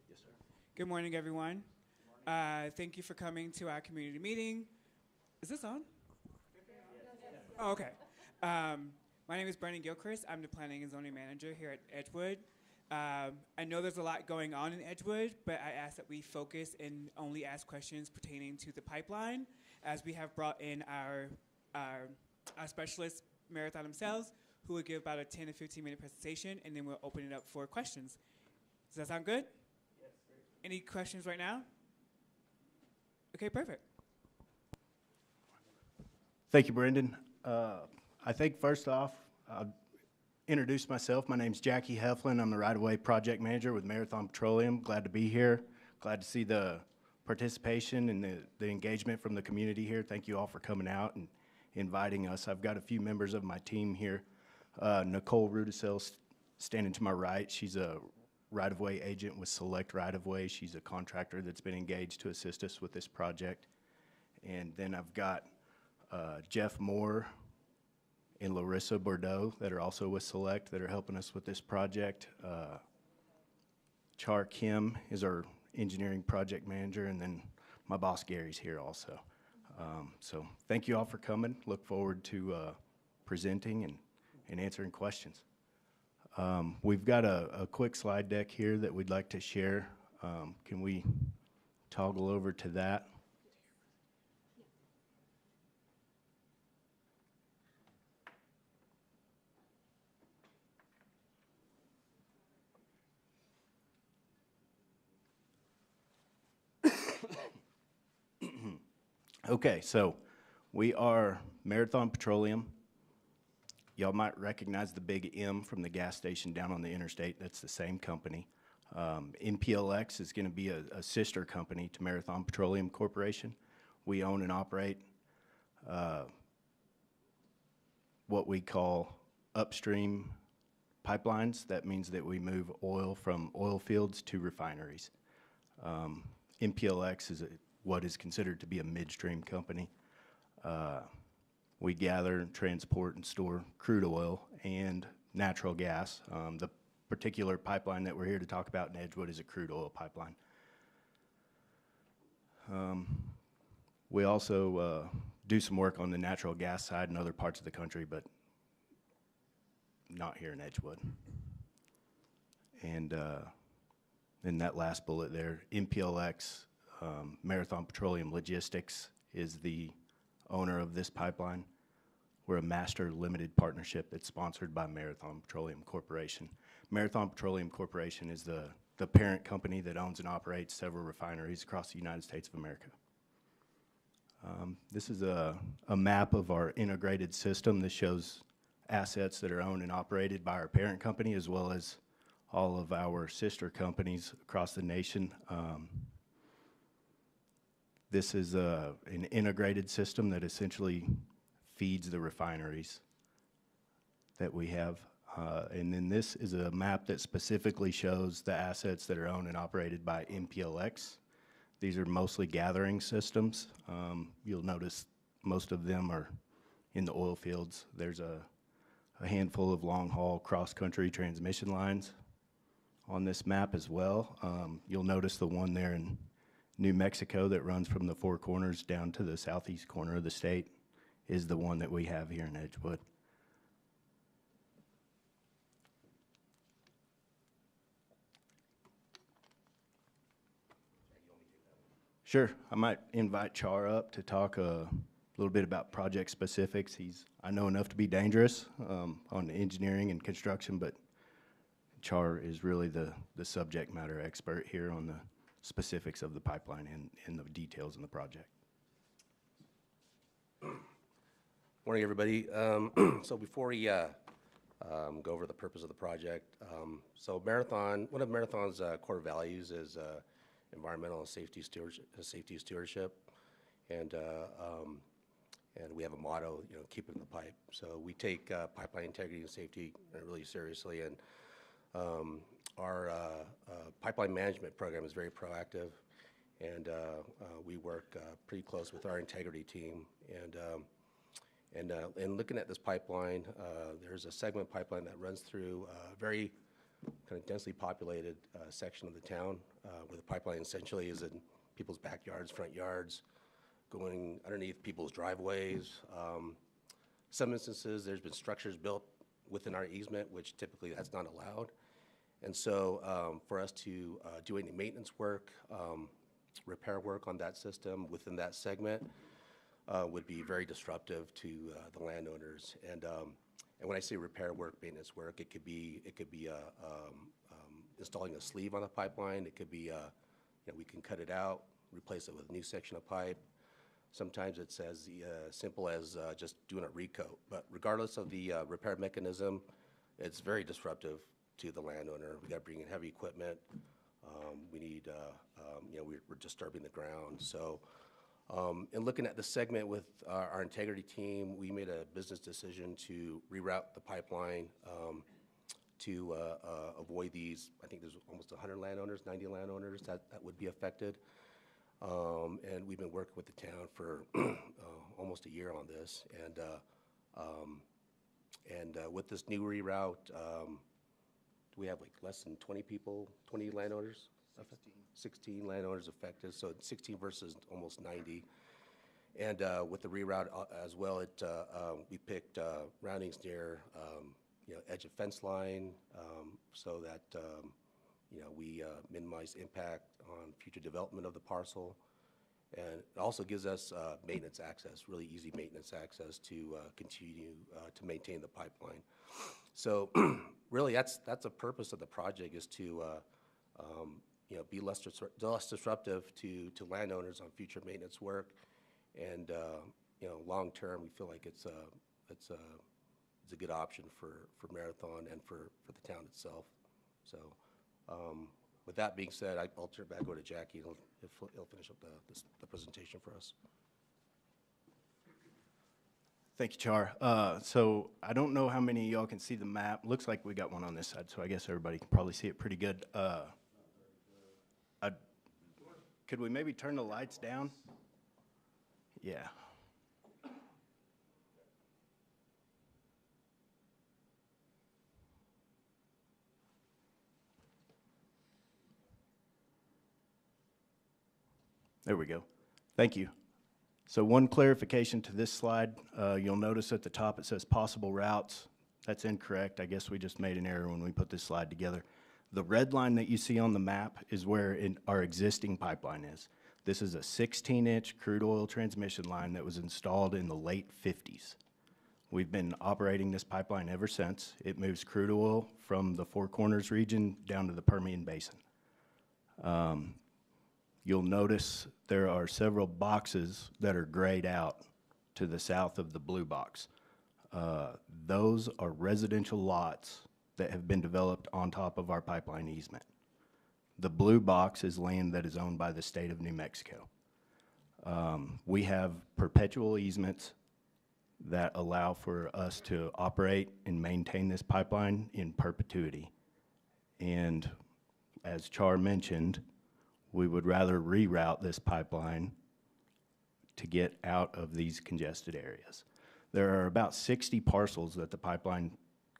Yes, sir. Good morning, everyone. Thank you for coming to our community meeting. Is this on? Oh, okay. My name is Brennan Gilchrist. I'm the Planning and Zoning Manager here at Edgewood. I know there's a lot going on in Edgewood, but I ask that we focus and only ask questions pertaining to the pipeline, as we have brought in our specialist, Marathon themselves, who will give about a 10 to 15-minute presentation, and then we'll open it up for questions. Does that sound good? Yes, great. Any questions right now? Okay, perfect. Thank you, Brendan. I think first off, I'll introduce myself. My name's Jackie Heflin. I'm the right-of-way project manager with Marathon Petroleum. Glad to be here. Glad to see the participation and the engagement from the community here. Thank you all for coming out and inviting us. I've got a few members of my team here. Nicole Rudisell standing to my right. She's a right-of-way agent with Select Right-of-Way. She's a contractor that's been engaged to assist us with this project. And then I've got Jeff Moore and Larissa Bordeaux that are also with Select that are helping us with this project. Char Kim is our engineering project manager, and then my boss Gary's here also. So thank you all for coming. Look forward to presenting and answering questions. We've got a quick slide deck here that we'd like to share. Can we toggle over to that? Okay, so we are Marathon Petroleum. Y'all might recognize the big M from the gas station down on the interstate. That's the same company. MPLX is going to be a sister company to Marathon Petroleum Corporation. We own and operate what we call upstream pipelines. That means that we move oil from oil fields to refineries. MPLX is what is considered to be a midstream company. We gather, transport, and store crude oil and natural gas. The particular pipeline that we're here to talk about in Edgewood is a crude oil pipeline. We also do some work on the natural gas side in other parts of the country, but not here in Edgewood. And in that last bullet there, MPLX, Marathon Petroleum Logistics, is the owner of this pipeline. We're a master limited partnership that's sponsored by Marathon Petroleum Corporation. Marathon Petroleum Corporation is the parent company that owns and operates several refineries across the United States of America. This is a map of our integrated system. This shows assets that are owned and operated by our parent company, as well as all of our sister companies across the nation. This is an integrated system that essentially feeds the refineries that we have. And then this is a map that specifically shows the assets that are owned and operated by MPLX. These are mostly gathering systems. You'll notice most of them are in the oil fields. There's a handful of long-haul cross-country transmission lines on this map as well. You'll notice the one there in New Mexico that runs from the Four Corners down to the southeast corner of the state is the one that we have here in Edgewood. Sure, I might invite Char up to talk a little bit about project specifics. I know enough to be dangerous on engineering and construction, but Char is really the subject matter expert here on the specifics of the pipeline and the details in the project. Morning, everybody. So before we go over the purpose of the project, so one of Marathon's core values is environmental and safety stewardship, and we have a motto, keeping the pipe. So we take pipeline integrity and safety really seriously, and our pipeline management program is very proactive, and we work pretty close with our integrity team. And looking at this pipeline, there's a segment pipeline that runs through a very kind of densely populated section of the town, where the pipeline essentially is in people's backyards, front yards, going underneath people's driveways. Some instances, there's been structures built within our easement, which typically that's not allowed. And so for us to do any maintenance work, repair work on that system within that segment would be very disruptive to the landowners. And when I say repair work, maintenance work, it could be installing a sleeve on the pipeline. It could be, we can cut it out, replace it with a new section of pipe. Sometimes it's as simple as just doing a recoat. But regardless of the repair mechanism, it's very disruptive to the landowner. We got to bring in heavy equipment. We need, we're disturbing the ground. So in looking at the segment with our integrity team, we made a business decision to reroute the pipeline to avoid these. I think there's almost 100 landowners, 90 landowners that would be affected. And we've been working with the town for almost a year on this. And with this new reroute, we have like less than 20 people, 20 landowners? 16 landowners affected, so 16 versus almost 90. And with the reroute as well, we picked roundings near edge of fence line so that we minimize impact on future development of the parcel. And it also gives us maintenance access, really easy maintenance access to continue to maintain the pipeline. So really that's the purpose of the project, is to be less disruptive to landowners on future maintenance work. And long term, we feel like it's a good option for Marathon and for the town itself. So with that being said, I'll turn it back over to Jackie, and he'll finish up the presentation for us. Thank you, Char. So I don't know how many of y'all can see the map. Looks like we got one on this side, so I guess everybody can probably see it pretty good. Could we maybe turn the lights down? Yeah. There we go. Thank you. So one clarification to this slide, you'll notice at the top it says possible routes. That's incorrect. I guess we just made an error when we put this slide together. The red line that you see on the map is where our existing pipeline is. This is a 16-inch crude oil transmission line that was installed in the late 50s. We've been operating this pipeline ever since. It moves crude oil from the Four Corners region down to the Permian Basin. You'll notice there are several boxes that are grayed out to the south of the blue box. Those are residential lots that have been developed on top of our pipeline easement. The blue box is land that is owned by the state of New Mexico. We have perpetual easements that allow for us to operate and maintain this pipeline in perpetuity. And as Char mentioned, we would rather reroute this pipeline to get out of these congested areas. There are about 60 parcels that the pipeline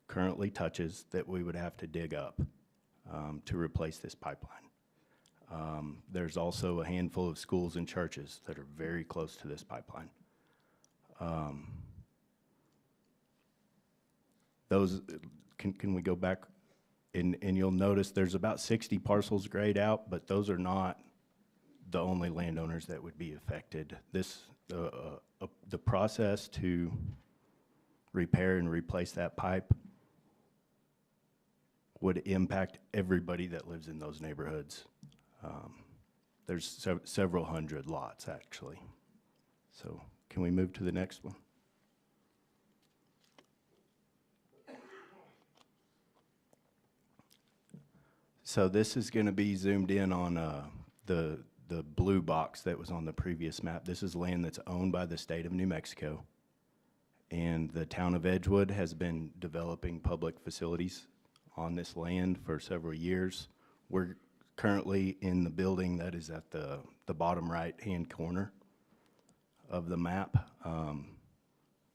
currently touches that we would have to dig up to replace this pipeline. There's also a handful of schools and churches that are very close to this pipeline. Can we go back? And you'll notice there's about 60 parcels grayed out, but those are not the only landowners that would be affected. The process to repair and replace that pipe would impact everybody that lives in those neighborhoods. There's several hundred lots, actually. So can we move to the next one? So this is going to be zoomed in on the blue box that was on the previous map. This is land that's owned by the state of New Mexico. And the town of Edgewood has been developing public facilities on this land for several years. We're currently in the building that is at the bottom right-hand corner of the map.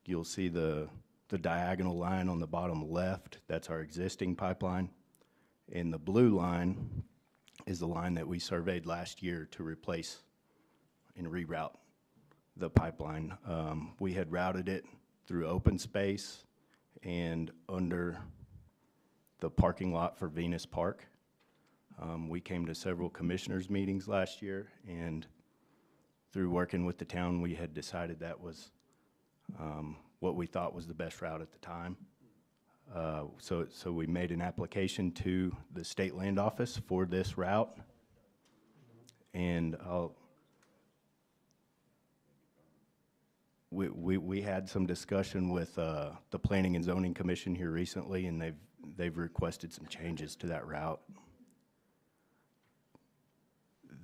You'll see the diagonal line on the bottom left. That's our existing pipeline. And the blue line is the line that we surveyed last year to replace and reroute the pipeline. We had routed it through open space and under the parking lot for Venus Park. We came to several commissioners' meetings last year, and through working with the town, we had decided that was what we thought was the best route at the time. So we made an application to the state land office for this route, and we had some discussion with the Planning and Zoning Commission here recently, and they've requested some changes to that route.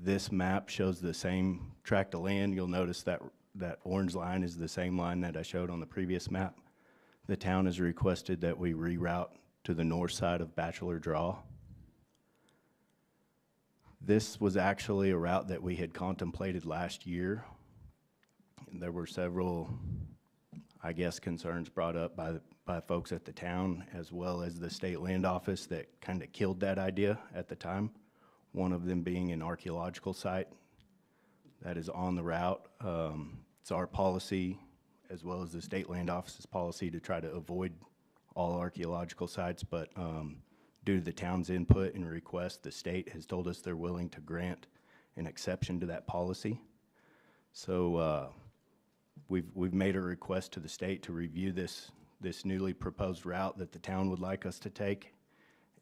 This map shows the same tract of land. You'll notice that that orange line is the same line that I showed on the previous map. The town has requested that we reroute to the north side of Bachelor Draw. This was actually a route that we had contemplated last year. There were several, I guess, concerns brought up by folks at the town as well as the state land office that kind of killed that idea at the time. One of them being an archaeological site that is on the route. It's our policy, as well as the state land office's policy, to try to avoid all archaeological sites, but due to the town's input and request, the state has told us they're willing to grant an exception to that policy. So we've made a request to the state to review this newly proposed route that the town would like us to take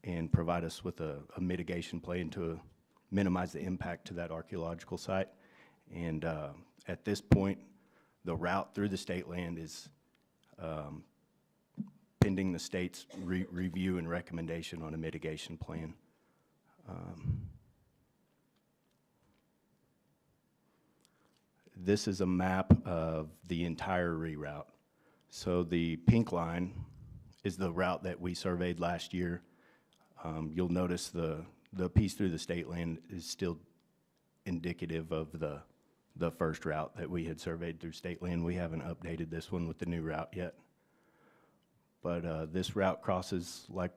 and provide us with a mitigation plan to minimize the impact to that archaeological site. And at this point, the route through the state land is pending the state's review and recommendation on a mitigation plan. This is a map of the entire reroute. So the pink line is the route that we surveyed last year. You'll notice the piece through the state land is still indicative of the first route that we had surveyed through state land. We haven't updated this one with the new route yet. But this route crosses, like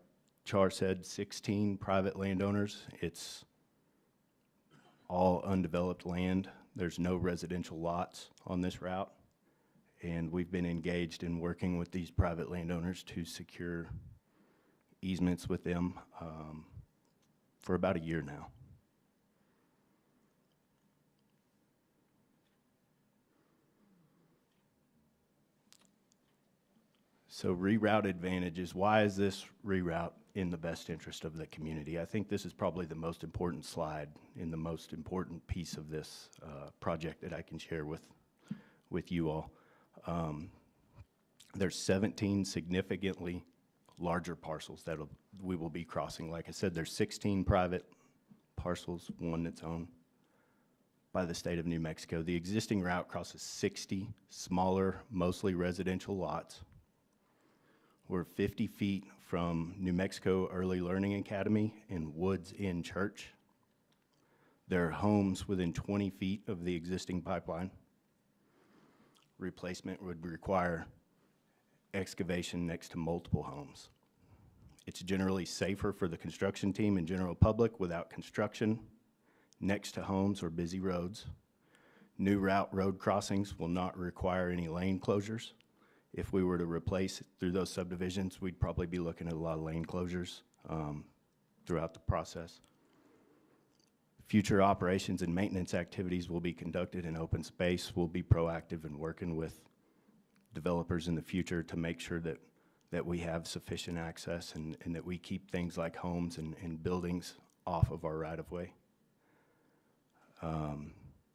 Char said, 16 private landowners. It's all undeveloped land. There's no residential lots on this route. And we've been engaged in working with these private landowners to secure easements with them for about a year now. So reroute advantages. Why is this reroute in the best interest of the community? I think this is probably the most important slide and the most important piece of this project that I can share with you all. There's 17 significantly larger parcels that we will be crossing. Like I said, there's 16 private parcels, one that's owned by the state of New Mexico. The existing route crosses 60 smaller, mostly residential lots. We're 50 feet from New Mexico Early Learning Academy and Woods Inn Church. There are homes within 20 feet of the existing pipeline. Replacement would require excavation next to multiple homes. It's generally safer for the construction team and general public without construction next to homes or busy roads. New route road crossings will not require any lane closures. If we were to replace through those subdivisions, we'd probably be looking at a lot of lane closures throughout the process. Future operations and maintenance activities will be conducted in open space. We'll be proactive in working with developers in the future to make sure that we have sufficient access and that we keep things like homes and buildings off of our right-of-way.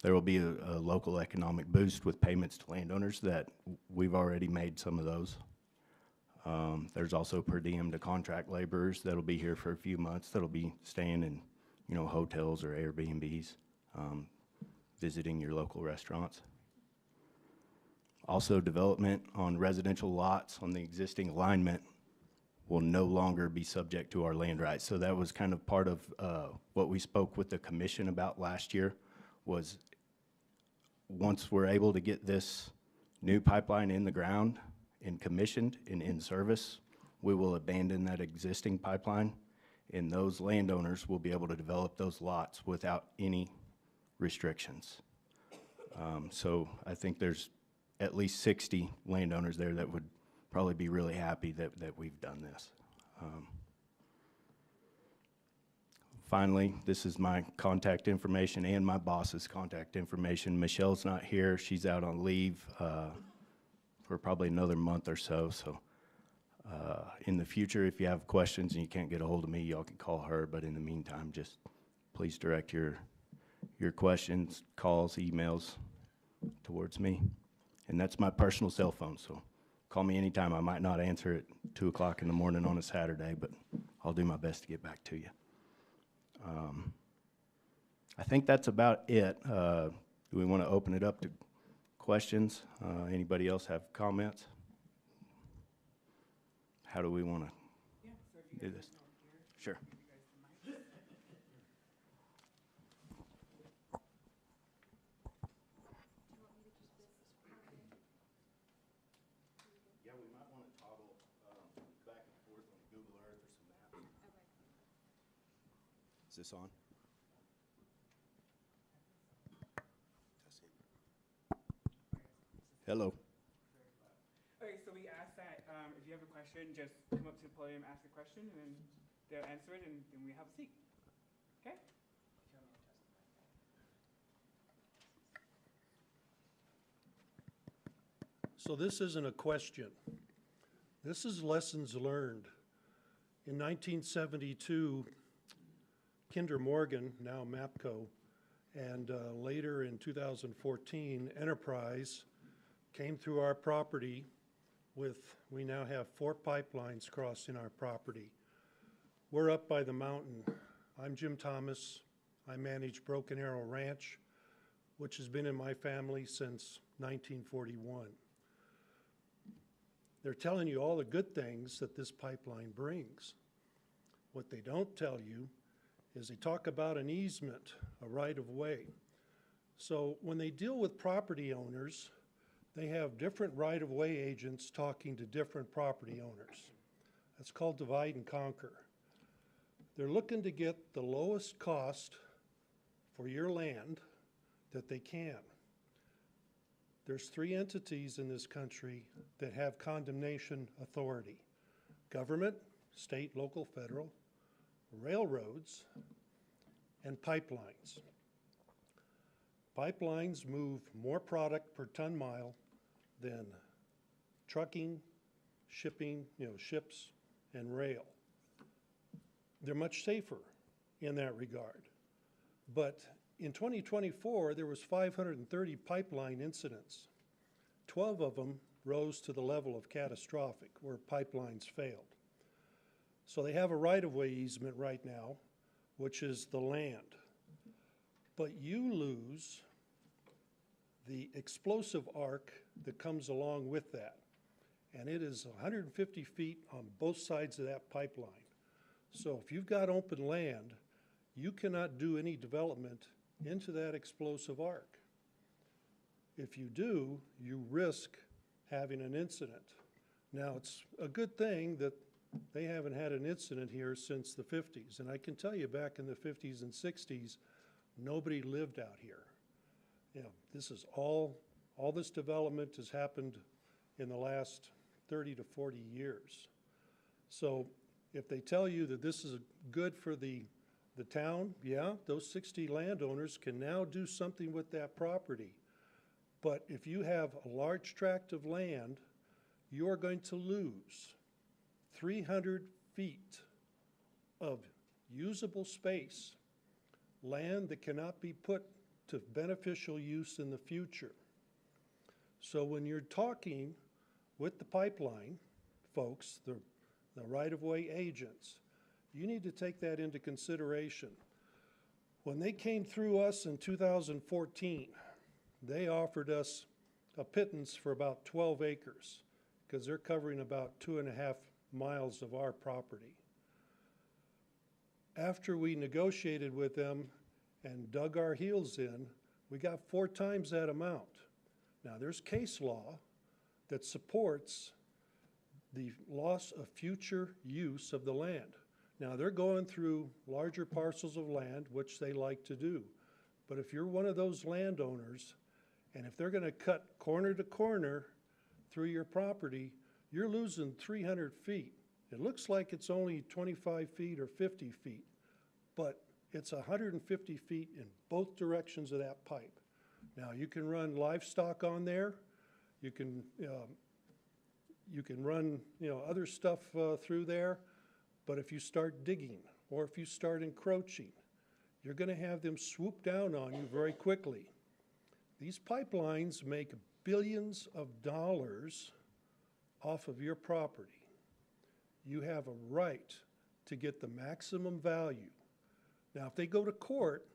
There will be a local economic boost with payments to landowners that we've already made some of those. There's also per diem to contract laborers that'll be here for a few months that'll be staying in, hotels or Airbnbs, visiting your local restaurants. Also, development on residential lots on the existing alignment will no longer be subject to our land rights. So that was kind of part of what we spoke with the commission about last year, was once we're able to get this new pipeline in the ground and commissioned and in service, we will abandon that existing pipeline and those landowners will be able to develop those lots without any restrictions. So I think there's at least 60 landowners there that would probably be really happy that we've done this. Finally, this is my contact information and my boss's contact information. Michelle's not here. She's out on leave for probably another month or so. So in the future, if you have questions and you can't get a hold of me, y'all can call her. But in the meantime, just please direct your questions, calls, emails towards me. And that's my personal cell phone, so call me anytime. I might not answer at 2 o'clock in the morning on a Saturday, but I'll do my best to get back to you. I think that's about it. Do we want to open it up to questions? Anybody else have comments? How do we want to do this? Sure. Yeah, we might want to toggle back and forth on Google Earth or some maps. Is this on? Hello. Okay, so we ask that if you have a question, just come up to the podium, ask a question, and then they'll answer it, and then we have a seat. Okay? So this isn't a question. This is lessons learned. In 1972, Kinder Morgan, now MAPCO, and later in 2014, Enterprise came through our property we now have 4 pipelines crossing our property. We're up by the mountain. I'm Jim Thomas. I manage Broken Arrow Ranch, which has been in my family since 1941. They're telling you all the good things that this pipeline brings. What they don't tell you is they talk about an easement, a right-of-way. So when they deal with property owners, they have different right-of-way agents talking to different property owners. That's called divide and conquer. They're looking to get the lowest cost for your land that they can. There's 3 entities in this country that have condemnation authority: government, state, local, federal, railroads, and pipelines. Pipelines move more product per ton mile than trucking, shipping, ships, and rail. They're much safer in that regard. But in 2024, there was 530 pipeline incidents. 12 of them rose to the level of catastrophic, where pipelines failed. So they have a right-of-way easement right now, which is the land. But you lose the explosive arc that comes along with that. And it is 150 feet on both sides of that pipeline. So if you've got open land, you cannot do any development into that explosive arc. If you do, you risk having an incident. Now, it's a good thing that they haven't had an incident here since the 50s. And I can tell you, back in the 50s and 60s, nobody lived out here. This is all this development has happened in the last 30 to 40 years. So if they tell you that this is good for the town, yeah, those 60 landowners can now do something with that property. But if you have a large tract of land, you are going to lose 300 feet of usable space, land that cannot be put to beneficial use in the future. So when you're talking with the pipeline folks, the right-of-way agents, you need to take that into consideration. When they came through us in 2014, they offered us a pittance for about 12 acres because they're covering about 2.5 miles of our property. After we negotiated with them and dug our heels in, we got 4 times that amount. Now, there's case law that supports the loss of future use of the land. Now, they're going through larger parcels of land, which they like to do. But if you're one of those landowners, and if they're gonna cut corner to corner through your property, you're losing 300 feet. It looks like it's only 25 feet or 50 feet, but it's 150 feet in both directions of that pipe. Now, you can run livestock on there, you can run, other stuff through there, but if you start digging, or if you start encroaching, you're gonna have them swoop down on you very quickly. These pipelines make billions of dollars off of your property. You have a right to get the maximum value. Now, if they go to court,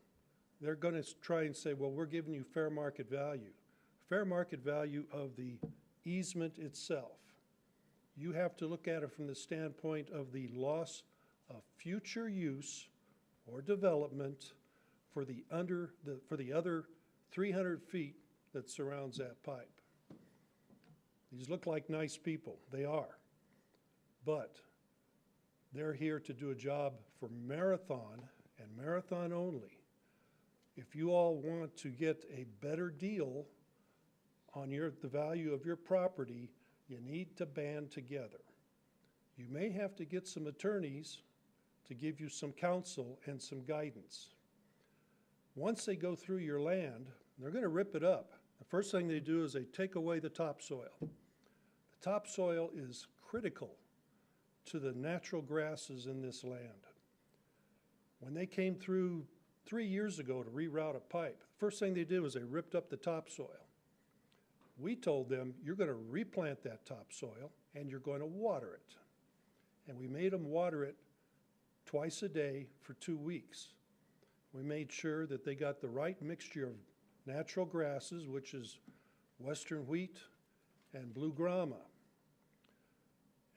they're gonna try and say, well, we're giving you fair market value. Fair market value of the easement itself. You have to look at it from the standpoint of the loss of future use or development for the other 300 feet that surrounds that pipe. These look like nice people, they are. But they're here to do a job for Marathon and Marathon only. If you all want to get a better deal on the value of your property, you need to band together. You may have to get some attorneys to give you some counsel and some guidance. Once they go through your land, they're gonna rip it up. The first thing they do is they take away the topsoil. The topsoil is critical to the natural grasses in this land. When they came through 3 years ago to reroute a pipe, the first thing they did was they ripped up the topsoil. We told them, you're gonna replant that topsoil and you're going to water it. And we made them water it twice a day for 2 weeks. We made sure that they got the right mixture of natural grasses, which is western wheat and blue grama.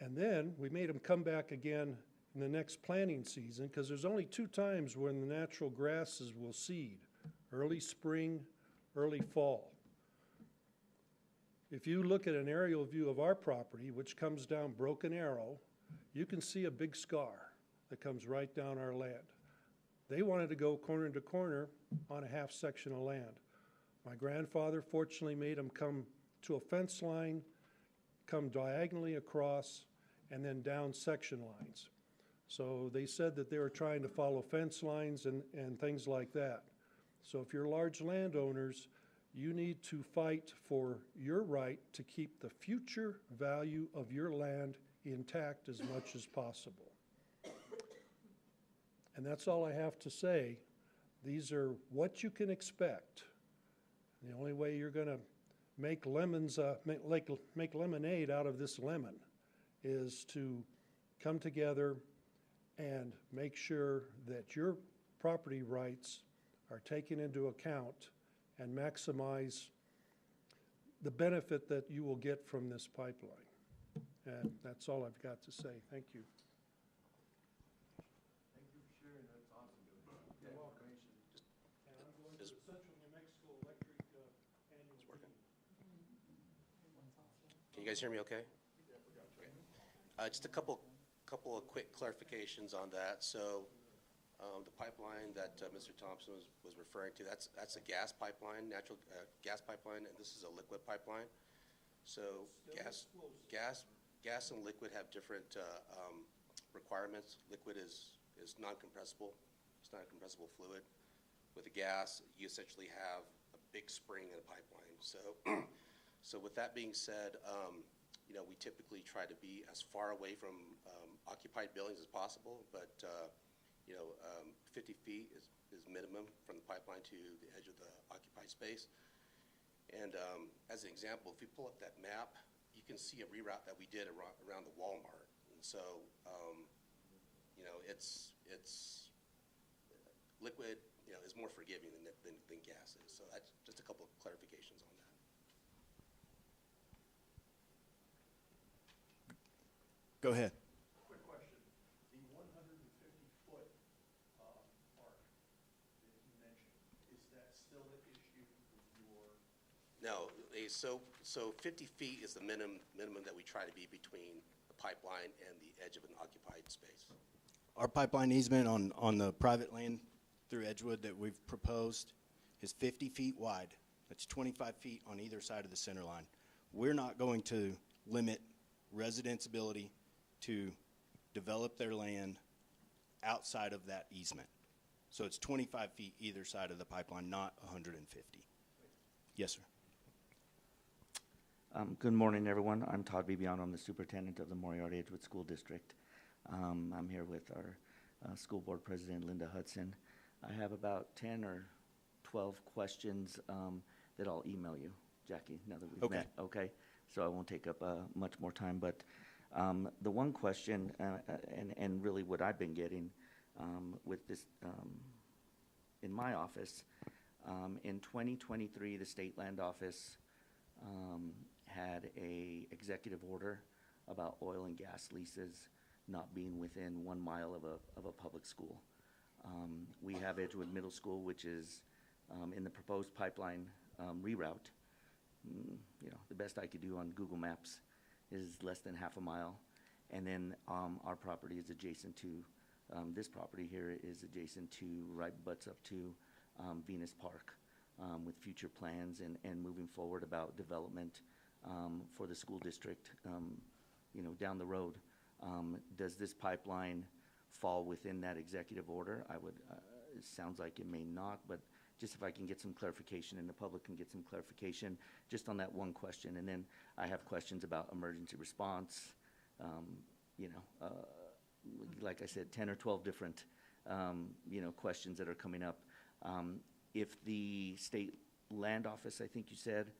And then we made them come back again in the next planting season, because there's only 2 times when the natural grasses will seed, early spring, early fall. If you look at an aerial view of our property, which comes down Broken Arrow, you can see a big scar that comes right down our land. They wanted to go corner to corner on a half section of land. My grandfather fortunately made them come to a fence line, come diagonally across, and then down section lines. So they said that they were trying to follow fence lines and things like that. So if you're large landowners, you need to fight for your right to keep the future value of your land intact as much as possible. And that's all I have to say. These are what you can expect. The only way you're gonna make make lemonade out of this lemon is to come together and make sure that your property rights are taken into account and maximize the benefit that you will get from this pipeline. And that's all I've got to say. Thank you. Thank you for sharing, that's awesome. You're welcome. And I'm going to the Central New Mexico Electric annual meeting. Can you guys hear me okay? Okay. Just a couple of quick clarifications on that. So the pipeline that Mr. Thompson was referring to, that's a gas pipeline, natural gas pipeline, and this is a liquid pipeline. So gas and liquid have different requirements. Liquid is non-compressible. It's not a compressible fluid. With the gas, you essentially have a big spring in a pipeline. So with that being said, we typically try to be as far away from occupied buildings as possible, but 50 feet is minimum from the pipeline to the edge of the occupied space. And as an example, if you pull up that map, you can see a reroute that we did around the Walmart. And so, it's liquid, is more forgiving than gas is. So that's just a couple of clarifications on that. Go ahead. Quick question. The 150-foot arc that you mentioned, is that still an issue with your? No, so 50 feet is the minimum that we try to be between the pipeline and the edge of an occupied space. Our pipeline easement on the private land through Edgewood that we've proposed is 50 feet wide. That's 25 feet on either side of the center line. We're not going to limit residents' ability to develop their land outside of that easement. So it's 25 feet either side of the pipeline, not 150. Yes, sir. Good morning, everyone. I'm Todd Bibiano. I'm the superintendent of the Moriarty Edgewood School District. I'm here with our school board president, Linda Hudson. I have about 10 or 12 questions that I'll email you, Jackie, now that we've met. Okay. So I won't take up much more time, but the one question, and really what I've been getting with this in my office, in 2023, the State Land Office had a executive order about oil and gas leases not being within 1 mile of a public school. We have Edgewood Middle School, which is in the proposed pipeline reroute. You know, the best I could do on Google Maps is less than half a mile. And then our property is adjacent to, this property here is adjacent to, right butts up to Venus Park, with future plans and moving forward about development for the school district, you know, down the road. Does this pipeline fall within that executive order? It sounds like it may not, but just if I can get some clarification and the public can get some clarification just on that one question. And then I have questions about emergency response, you know, like I said, 10 or 12 different, you know, questions that are coming up. If the State Land Office, I think you said,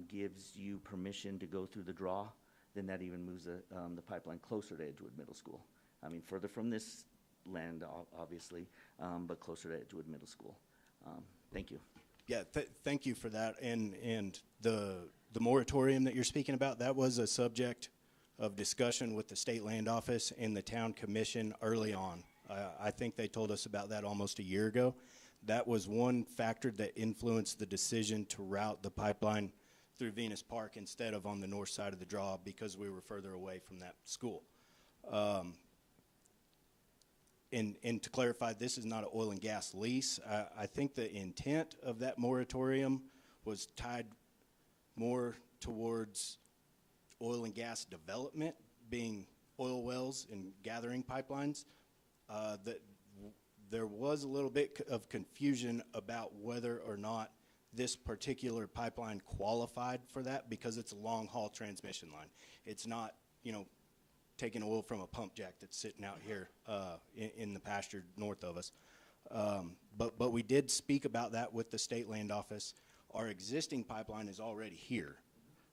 gives you permission to go through the draw, then that even moves the pipeline closer to Edgewood Middle School. I mean, further from this land, obviously, but closer to Edgewood Middle School. Thank you. Yeah, thank you for that. And the moratorium that you're speaking about, that was a subject of discussion with the State Land Office and the Town Commission early on. I think they told us about that almost a year ago. That was one factor that influenced the decision to route the pipeline through Venus Park instead of on the north side of the draw because we were further away from that school. And to clarify, this is not an oil and gas lease. I think the intent of that moratorium was tied more towards oil and gas development, being oil wells and gathering pipelines. There was a little bit of confusion about whether or not this particular pipeline qualified for that because it's a long-haul transmission line. It's not, you know, taking oil from a pump jack that's sitting out here in the pasture north of us. But we did speak about that with the State Land Office. Our existing pipeline is already here.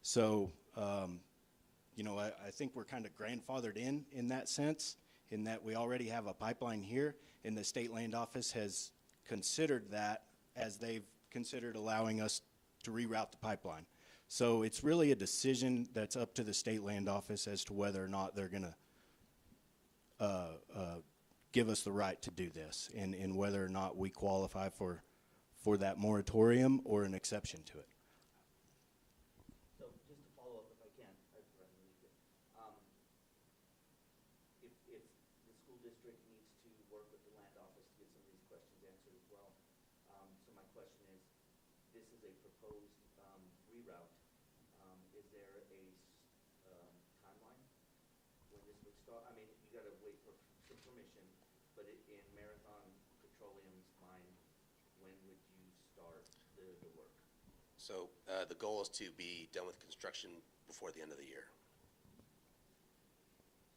So, you know, I think we're kind of grandfathered in that sense, in that we already have a pipeline here, and the State Land Office has considered that as they've considered allowing us to reroute the pipeline. So it's really a decision that's up to the State Land Office as to whether or not they're going to give us the right to do this, and whether or not we qualify for that moratorium or an exception to it. So just to follow up, if I can, if the school district needs to work with the land office to get some of these questions answered as well. So my question is, this is a proposed reroute. Is there a timeline when this would start? I mean, you got to wait for some permission, but in Marathon Petroleum's mind, when would you start the work? So the goal is to be done with construction before the end of the year.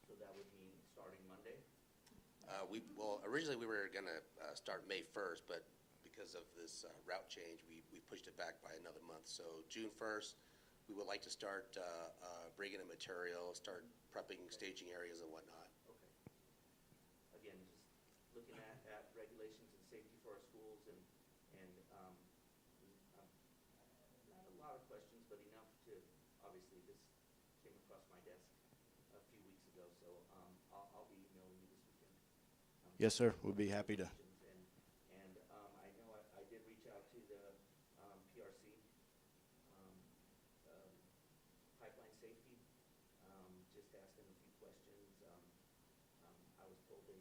So that would mean starting Monday? Well, originally we were going to start May 1st, but because of this route change, we pushed it back by another month. So June 1st, we would like to start bringing in material, start prepping staging areas and whatnot. Okay. Again, just looking at regulations and safety for our schools and not a lot of questions, but enough to, obviously this came across my desk a few weeks ago, so I'll be emailing you this weekend. Yes, sir. We'll be happy to. And I know I did reach out to the PRC, pipeline safety, just asked them a few questions. I was told they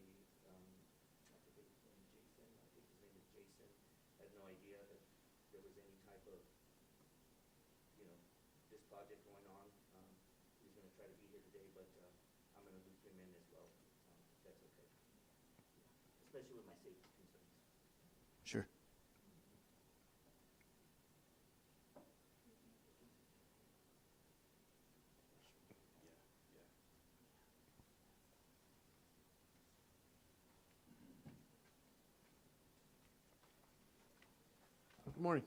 had no idea that there was any type of, this project going on. He's gonna try to be here today, but, I'm gonna loop him in as well, if that's okay. Especially with my safety concerns. Sure. Good morning.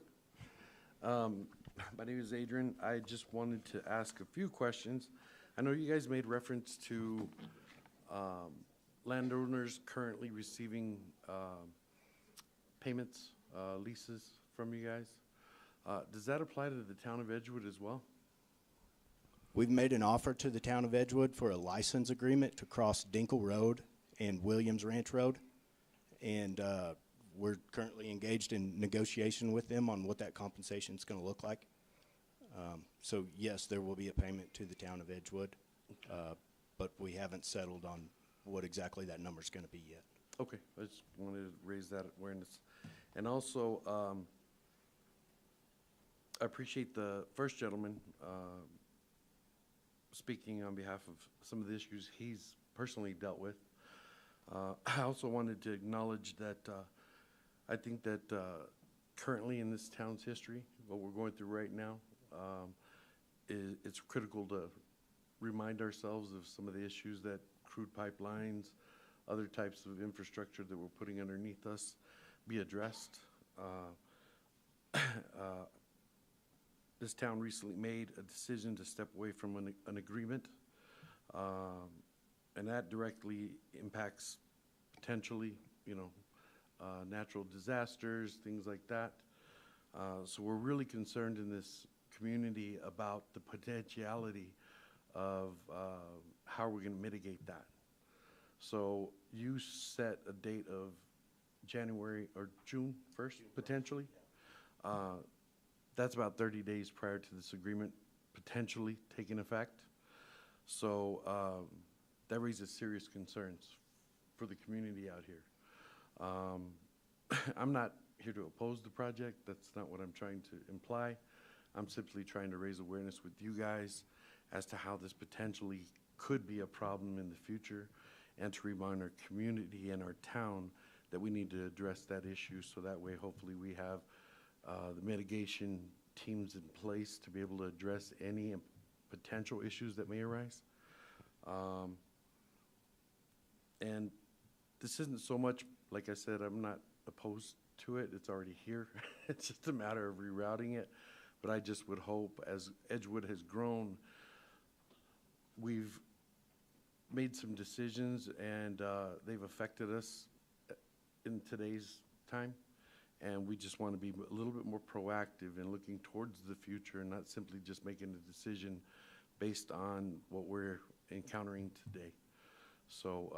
My name is Adrian. I just wanted to ask a few questions. I know you guys made reference to landowners currently receiving payments, leases from you guys. Does that apply to the town of Edgewood as well? We've made an offer to the town of Edgewood for a license agreement to cross Dinkle Road and Williams Ranch Road. And we're currently engaged in negotiation with them on what that compensation is going to look like. So yes, there will be a payment to the town of Edgewood, but we haven't settled on what exactly that number is going to be yet. Okay, I just wanted to raise that awareness. And also, I appreciate the first gentleman speaking on behalf of some of the issues he's personally dealt with. I also wanted to acknowledge that I think that currently in this town's history, what we're going through right now, it's critical to remind ourselves of some of the issues that crude pipelines, other types of infrastructure that we're putting underneath us be addressed. This town recently made a decision to step away from an agreement, and that directly impacts potentially, natural disasters, things like that. So we're really concerned in this community about the potentiality of how we're going to mitigate that. So you set a date of January or June 1st, potentially. That's about 30 days prior to this agreement potentially taking effect. So that raises serious concerns for the community out here. I'm not here to oppose the project. That's not what I'm trying to imply. I'm simply trying to raise awareness with you guys as to how this potentially could be a problem in the future, and to remind our community and our town that we need to address that issue, so that way hopefully we have the mitigation teams in place to be able to address any potential issues that may arise. And this isn't so much, like I said, I'm not opposed to it. It's already here. It's just a matter of rerouting it. But I just would hope, as Edgewood has grown, we've made some decisions, and they've affected us in today's time. And we just want to be a little bit more proactive in looking towards the future, and not simply just making a decision based on what we're encountering today. So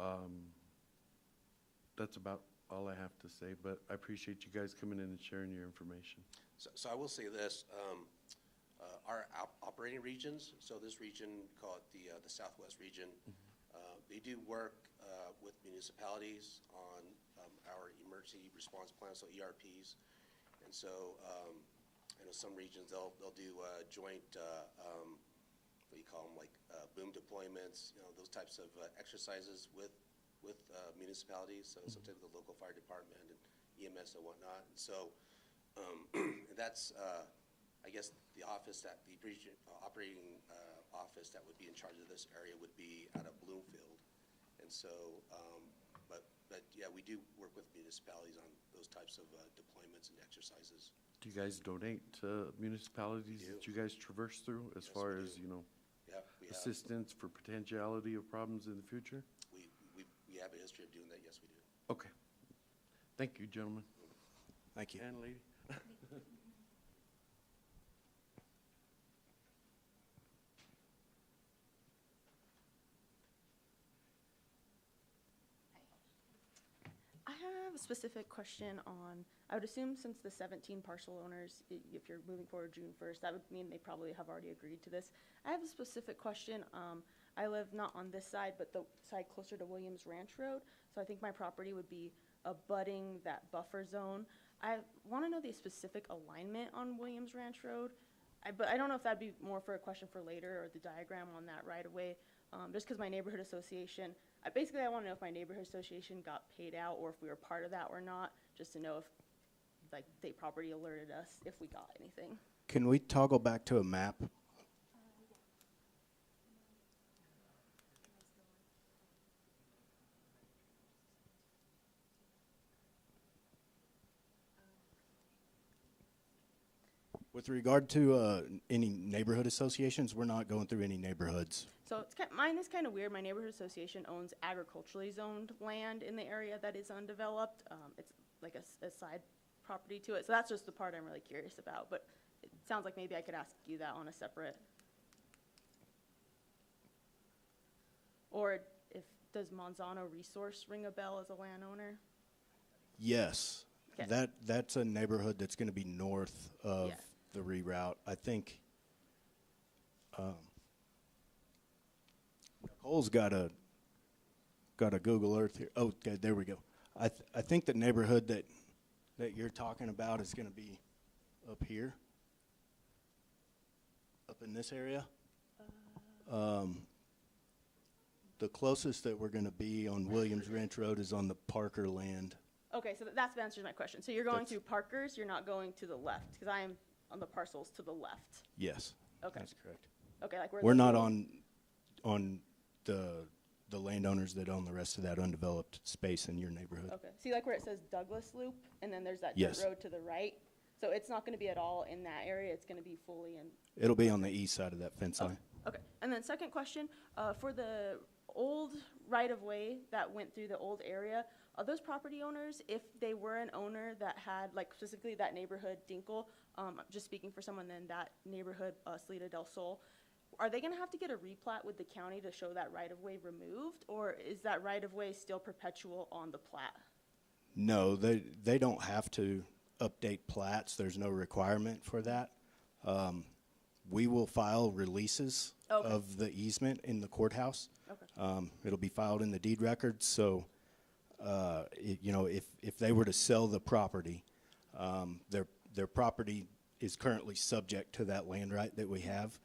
that's about all I have to say, but I appreciate you guys coming in and sharing your information. So I will say this, our operating regions, so this region, call it the Southwest region, they do work with municipalities on our emergency response plans, so ERPs. And so I know some regions, they'll do joint, what do you call them, like boom deployments, those types of exercises with municipalities, so sometimes the local fire department and EMS and whatnot. And so that's, I guess, the office that the region operating office that would be in charge of this area would be out of Bloomfield. And so, but yeah, we do work with municipalities on those types of deployments and exercises. Do you guys donate to municipalities that you guys traverse through, as far as, Yeah, we have. assistance for potentiality of problems in the future? We have a history of doing that, yes, we do. Okay. Thank you, gentlemen. Thank you. And lady. I have a specific question on, I would assume since the 17 parcel owners, if you're moving forward June 1st, that would mean they probably have already agreed to this. I have a specific question. I live not on this side, but the side closer to Williams Ranch Road. So I think my property would be abutting that buffer zone. I want to know the specific alignment on Williams Ranch Road. But I don't know if that'd be more for a question for later or the diagram on that right away. Just because my neighborhood association, basically I want to know if my neighborhood association got paid out or if we were part of that or not, just to know if like state property alerted us if we got anything. Can we toggle back to a map? With regard to any neighborhood associations, we're not going through any neighborhoods. So mine is kind of weird. My neighborhood association owns agriculturally zoned land in the area that is undeveloped. It's like a side property to it. So that's just the part I'm really curious about. But it sounds like maybe I could ask you that on a separate. Or does Monzano Resource ring a bell as a landowner? Yes, 'Kay. that's a neighborhood that's going to be north of Yeah. the reroute. I think Nicole's got a Google Earth here. Oh, okay, there we go. I think the neighborhood that you're talking about is going to be up here, up in this area. The closest that we're going to be on Williams Ranch Road is on the Parker land. Okay, so that answers my question. So you're going That's- through Parker's, you're not going to the left, because I am on the parcels to the left. Yes, Okay. that's correct. Okay, like We're not on the landowners that own the rest of that undeveloped space in your neighborhood. Okay, see like where it says Douglas Loop, and then there's that Yes. dirt road to the right? So it's not gonna be at all in that area, it's gonna be fully in. It'll be on the east side of that fence line. Okay, and then second question, for the old right-of-way that went through the old area, are those property owners, if they were an owner that had, like specifically that neighborhood Dinkle, just speaking for someone in that neighborhood, Salida del Sol, are they gonna have to get a replat with the county to show that right-of-way removed, or is that right-of-way still perpetual on the plat? No, they don't have to update plats. There's no requirement for that. We will file releases Okay. of the easement in the courthouse. Okay. It'll be filed in the deed records, so, if they were to sell the property, their property is currently subject to that land right that we have.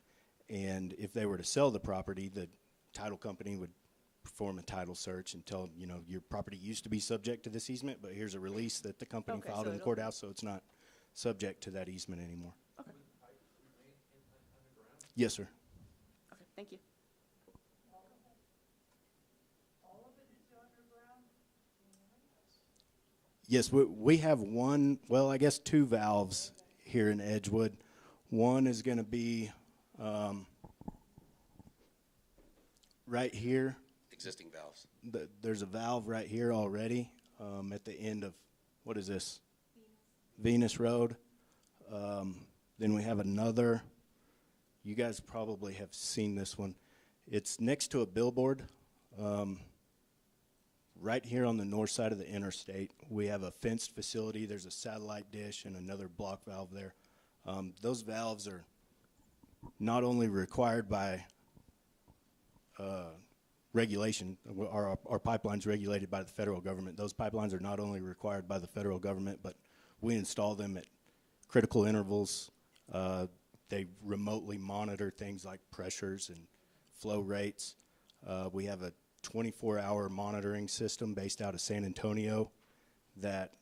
And if they were to sell the property, the title company would perform a title search and tell them, your property used to be subject to this easement, but here's a release that the company Okay, filed so in the it'll- courthouse, so it's not subject to that easement anymore. Okay. Yes, sir. Okay, thank you. Yes, we have I guess two valves here in Edgewood. One is going to be right here. Existing valves. There's a valve right here already at the end of, what is this? Venus Road. Then we have another. You guys probably have seen this one. It's next to a billboard. Right here on the north side of the interstate, we have a fenced facility. There's a satellite dish and another block valve there. Those valves are not only required by regulation. Our pipeline's regulated by the federal government. Those pipelines are not only required by the federal government, but we install them at critical intervals. They remotely monitor things like pressures and flow rates. We have a 24-hour monitoring system based out of San Antonio that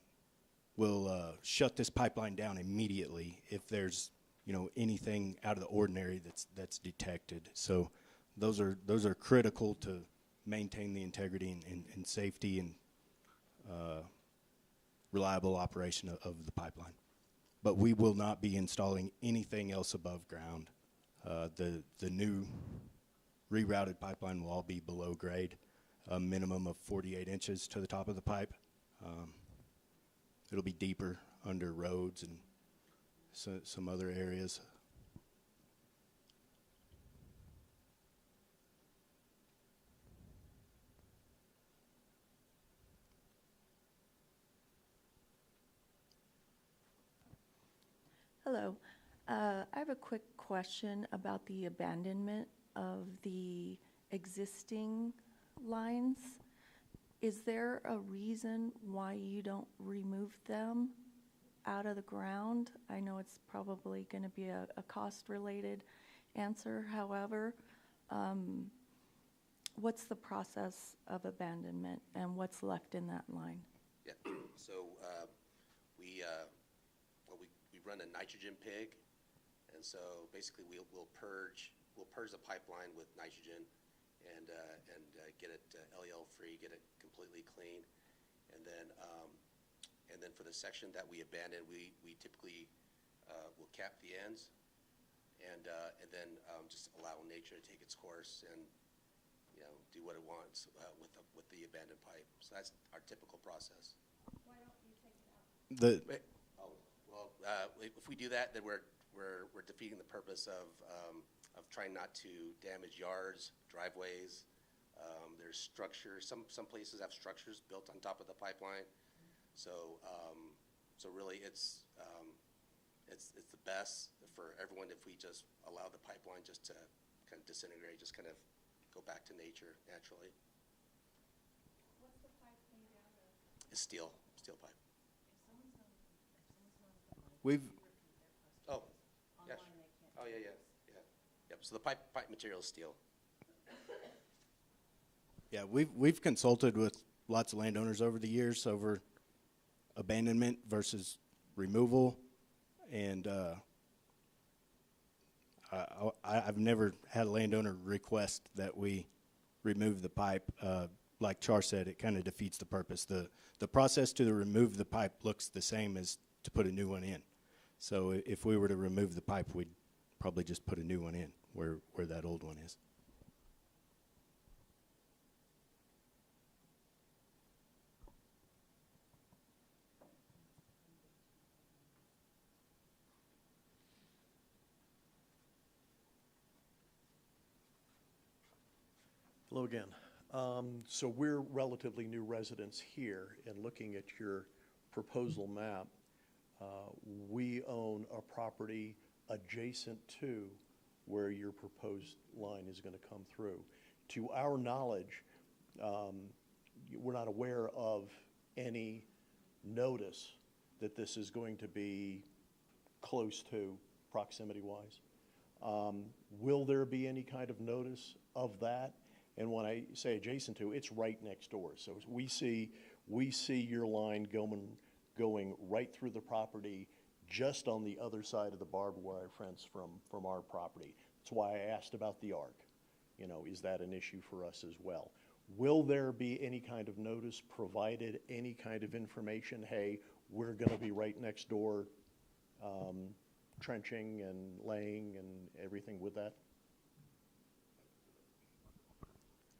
will shut this pipeline down immediately if there's anything out of the ordinary that's detected. So those are critical to maintain the integrity and safety and reliable operation of the pipeline. But we will not be installing anything else above ground. The new rerouted pipeline will all be below grade, a minimum of 48 inches to the top of the pipe. It'll be deeper under roads and some other areas. Hello. I have a quick question about the abandonment of the existing lines. Is there a reason why you don't remove them? out of the ground? I know it's probably going to be a cost-related answer. However, what's the process of abandonment and what's left in that line? Yeah, so we run a nitrogen pig, and so basically we'll purge the pipeline with nitrogen and get it LEL free, get it completely clean, and then for the section that we abandon, we typically will cap the ends and then just allow nature to take its course and do what it wants with the abandoned pipe. So that's our typical process. Why don't you take it out? If we do that, then we're defeating the purpose of trying not to damage yards, driveways. There's structures. Some places have structures built on top of the pipeline. So really, it's the best for everyone if we just allow the pipeline just to kind of disintegrate, just kind of go back to nature naturally. What's the pipe made out of? It's steel pipe. We've, Oh, yeah. Oh, yeah. Yep. So the pipe material is steel. yeah, we've consulted with lots of landowners over the years over abandonment versus removal, and I've never had a landowner request that we remove the pipe. Like Char said, it kind of defeats the purpose. The process to remove the pipe looks the same as to put a new one in. So if we were to remove the pipe, we'd probably just put a new one in where that old one is. Hello again. So we're relatively new residents here, and looking at your proposal map, we own a property adjacent to where your proposed line is going to come through. To our knowledge, we're not aware of any notice that this is going to be close to proximity-wise. Will there be any kind of notice of that? And when I say adjacent to, it's right next door. So we see your line going right through the property, just on the other side of the barbed wire fence from our property. That's why I asked about the arc. Is that an issue for us as well? Will there be any kind of notice provided, any kind of information, hey, we're going to be right next door, trenching and laying and everything with that?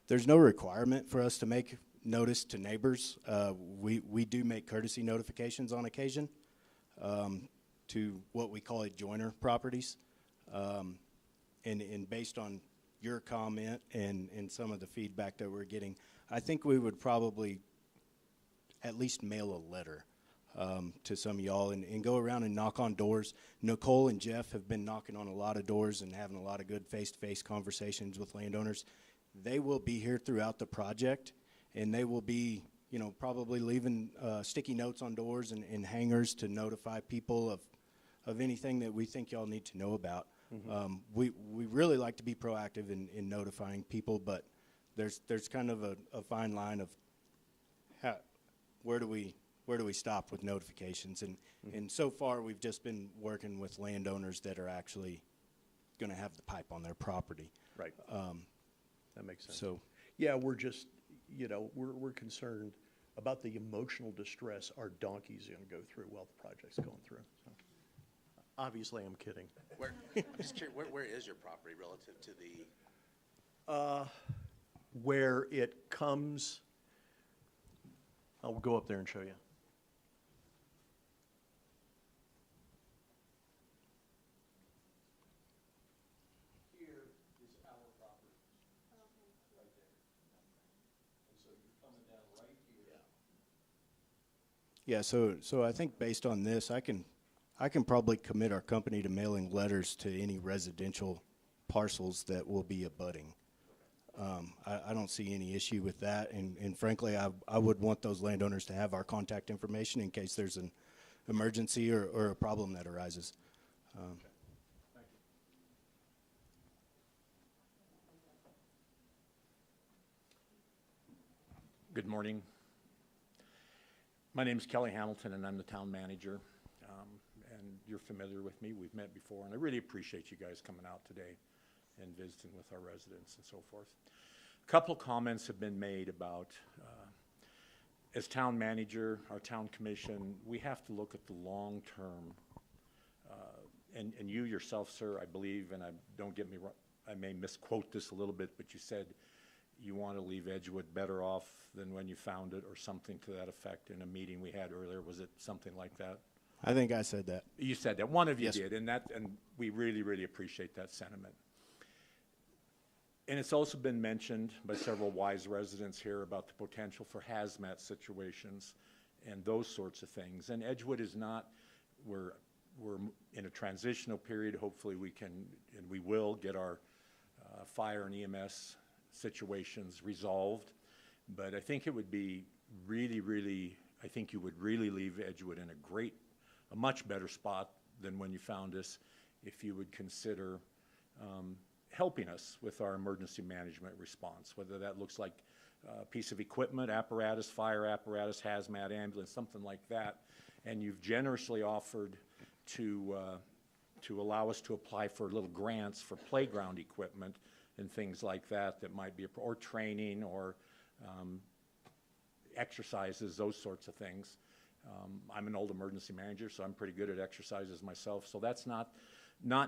There's no requirement for us to make notice to neighbors. We do make courtesy notifications on occasion to what we call adjoiner properties. And based on your comment and some of the feedback that we're getting, I think we would probably at least mail a letter to some of y'all and go around and knock on doors. Nicole and Jeff have been knocking on a lot of doors and having a lot of good face-to-face conversations with landowners. They will be here throughout the project, and they will be, probably leaving sticky notes on doors and hangers to notify people of anything that we think y'all need to know about. Mm-hmm. We really like to be proactive in notifying people, but there's kind of a fine line of where do we stop with notifications, and so far we've just been working with landowners that are actually going to have the pipe on their property. Right. That makes sense. So, yeah, we're just, we're concerned about the emotional distress our donkeys are going to go through while the project's going through. So, obviously, I'm kidding. I'm just curious, where is your property relative to the? Where it comes, I'll go up there and show you. yeah, so I think based on this, I can probably commit our company to mailing letters to any residential parcels that will be abutting. I don't see any issue with that, and frankly, I would want those landowners to have our contact information in case there's emergency or a problem that arises. Good morning. My name is Kelly Hamilton, and I'm the town manager. And you're familiar with me. We've met before, and I really appreciate you guys coming out today and visiting with our residents and so forth. A couple of comments have been made about, as town manager, our town commission, we have to look at the long term. And you yourself, sir, I believe, and don't get me wrong, I may misquote this a little bit, but you said you want to leave Edgewood better off than when you found it, or something to that effect in a meeting we had earlier. Was it something like that? I think I said that. You said that. One of you Yes, sir. did, and we really, really appreciate that sentiment. And it's also been mentioned by several wise residents here about the potential for hazmat situations and those sorts of things. And Edgewood is not, we're in a transitional period. Hopefully we can, and we will, get our fire and EMS situations resolved. But I think it would be really, really, I think you would really leave Edgewood in a much better spot than when you found us if you would consider helping us with our emergency management response, whether that looks like a piece of equipment, apparatus, fire apparatus, hazmat, ambulance, something like that. And you've generously offered to allow us to apply for little grants for playground equipment and things like that might be, or training, or exercises, those sorts of things. I'm an old emergency manager, so I'm pretty good at exercises myself. So that's not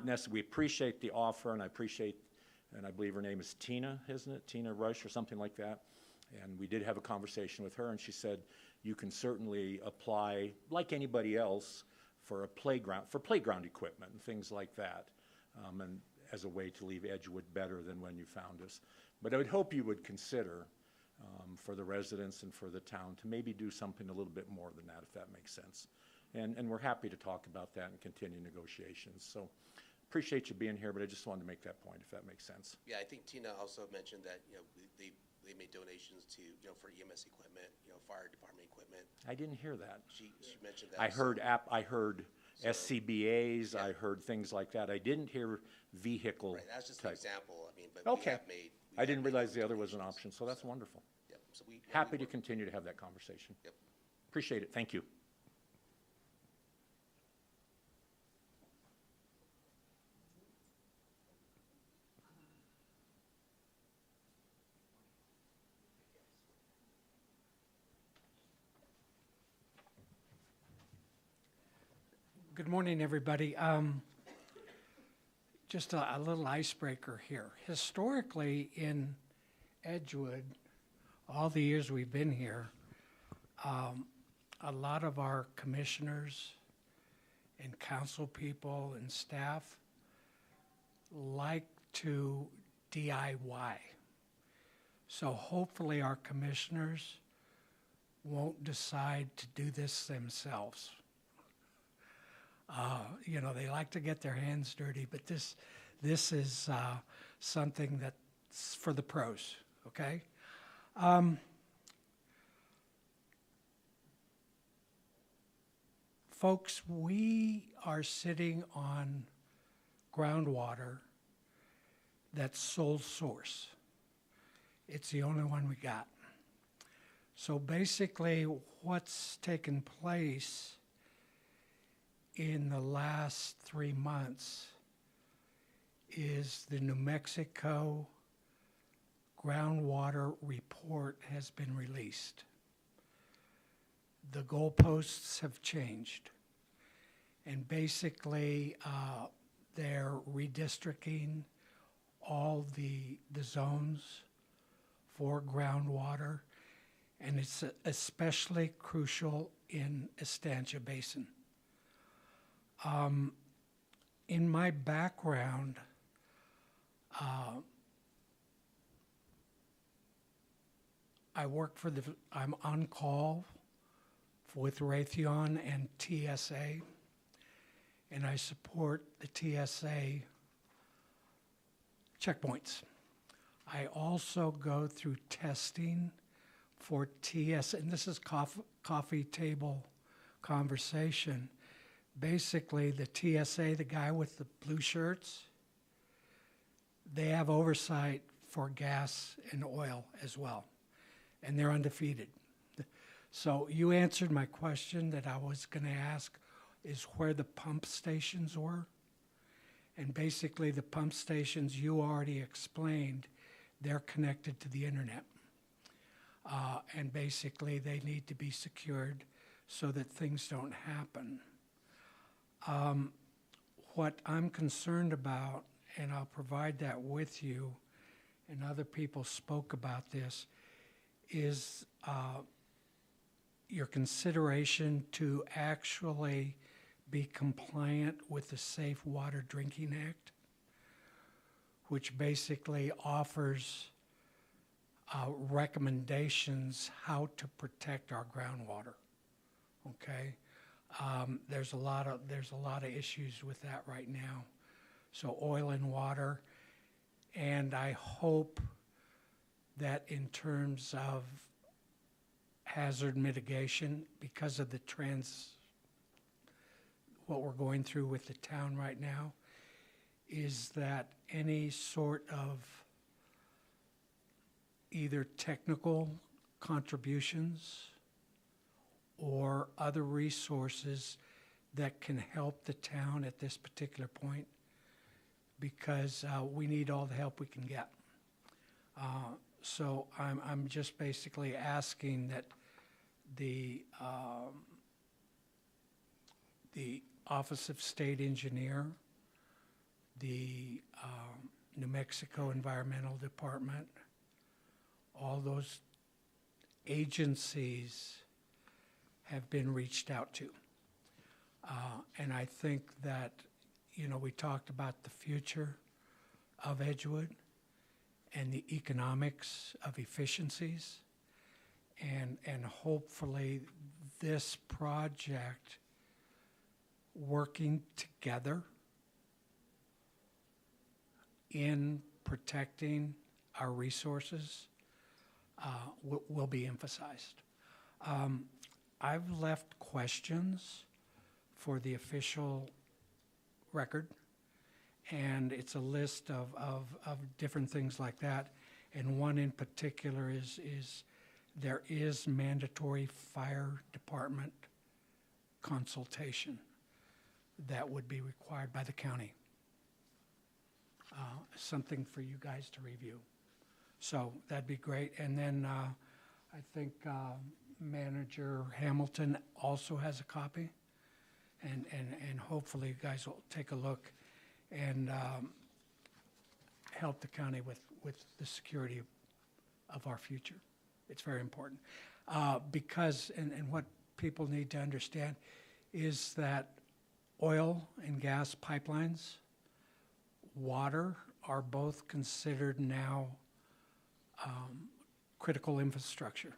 necessary. We appreciate the offer, and I believe her name is Tina, isn't it? Tina Rush or something like that. And we did have a conversation with her, and she said, you can certainly apply, like anybody else, for playground equipment and things like that, and as a way to leave Edgewood better than when you found us. But I would hope you would consider, for the residents and for the town, to maybe do something a little bit more than that, if that makes sense. And we're happy to talk about that and continue negotiations. So appreciate you being here, but I just wanted to make that point, if that makes sense. Yeah, I think Tina also mentioned that, they made donations to, for EMS equipment, fire department equipment. I didn't hear that. She mentioned that. I heard So- SCBA's, Yeah. I heard things like that. I didn't hear vehicle Right, that's just an type. example, I mean, but Okay. we have made. I didn't realize the other was an option, so that's So, wonderful. Yep, so we. Happy to continue to have that conversation. Yep. Appreciate it. Thank you. Good morning, everybody. Just a little icebreaker here. Historically, in Edgewood, all the years we've been here, a lot of our commissioners and council people and staff like to DIY. So hopefully our commissioners won't decide to do this themselves. They like to get their hands dirty, but this is something that's for the pros, okay? Folks, we are sitting on groundwater that's sole source. It's the only one we got. So basically, what's taken place in the last 3 months is the New Mexico groundwater report has been released. The goalposts have changed. And basically, they're redistricting all the zones for groundwater, and it's especially crucial in Estancia Basin. In my background, I work I'm on call with Raytheon and TSA, and I support the TSA checkpoints. I also go through testing for TSA, and this is coffee table conversation. Basically, the TSA, the guy with the blue shirts, they have oversight for gas and oil as well, and they're undefeated. So you answered my question that I was going to ask, is where the pump stations were. And basically, the pump stations you already explained, they're connected to the internet. And basically, they need to be secured so that things don't happen. What I'm concerned about, and I'll provide that with you, and other people spoke about this, is your consideration to actually be compliant with the Safe Water Drinking Act, which basically offers recommendations how to protect our groundwater. Okay, there's a lot of issues with that right now. So oil and water, and I hope that in terms of hazard mitigation, because of what we're going through with the town right now, is that any sort of either technical contributions or other resources that can help the town at this particular point, because we need all the help we can get. So I'm just basically asking that the Office of State Engineer, the New Mexico Environmental Department, all those agencies have been reached out to. And I think that, we talked about the future of Edgewood and the economics of efficiencies. And hopefully this project, working together in protecting our resources, will be emphasized. I've left questions for the official record, and it's a list of different things like that. And one in particular is there is mandatory fire department consultation that would be required by the county. Something for you guys to review. So that'd be great. And then I think Manager Hamilton also has a copy. And hopefully you guys will take a look and help the county with the security of our future. It's very important. Because, and what people need to understand is that oil and gas pipelines, water are both considered now critical infrastructure.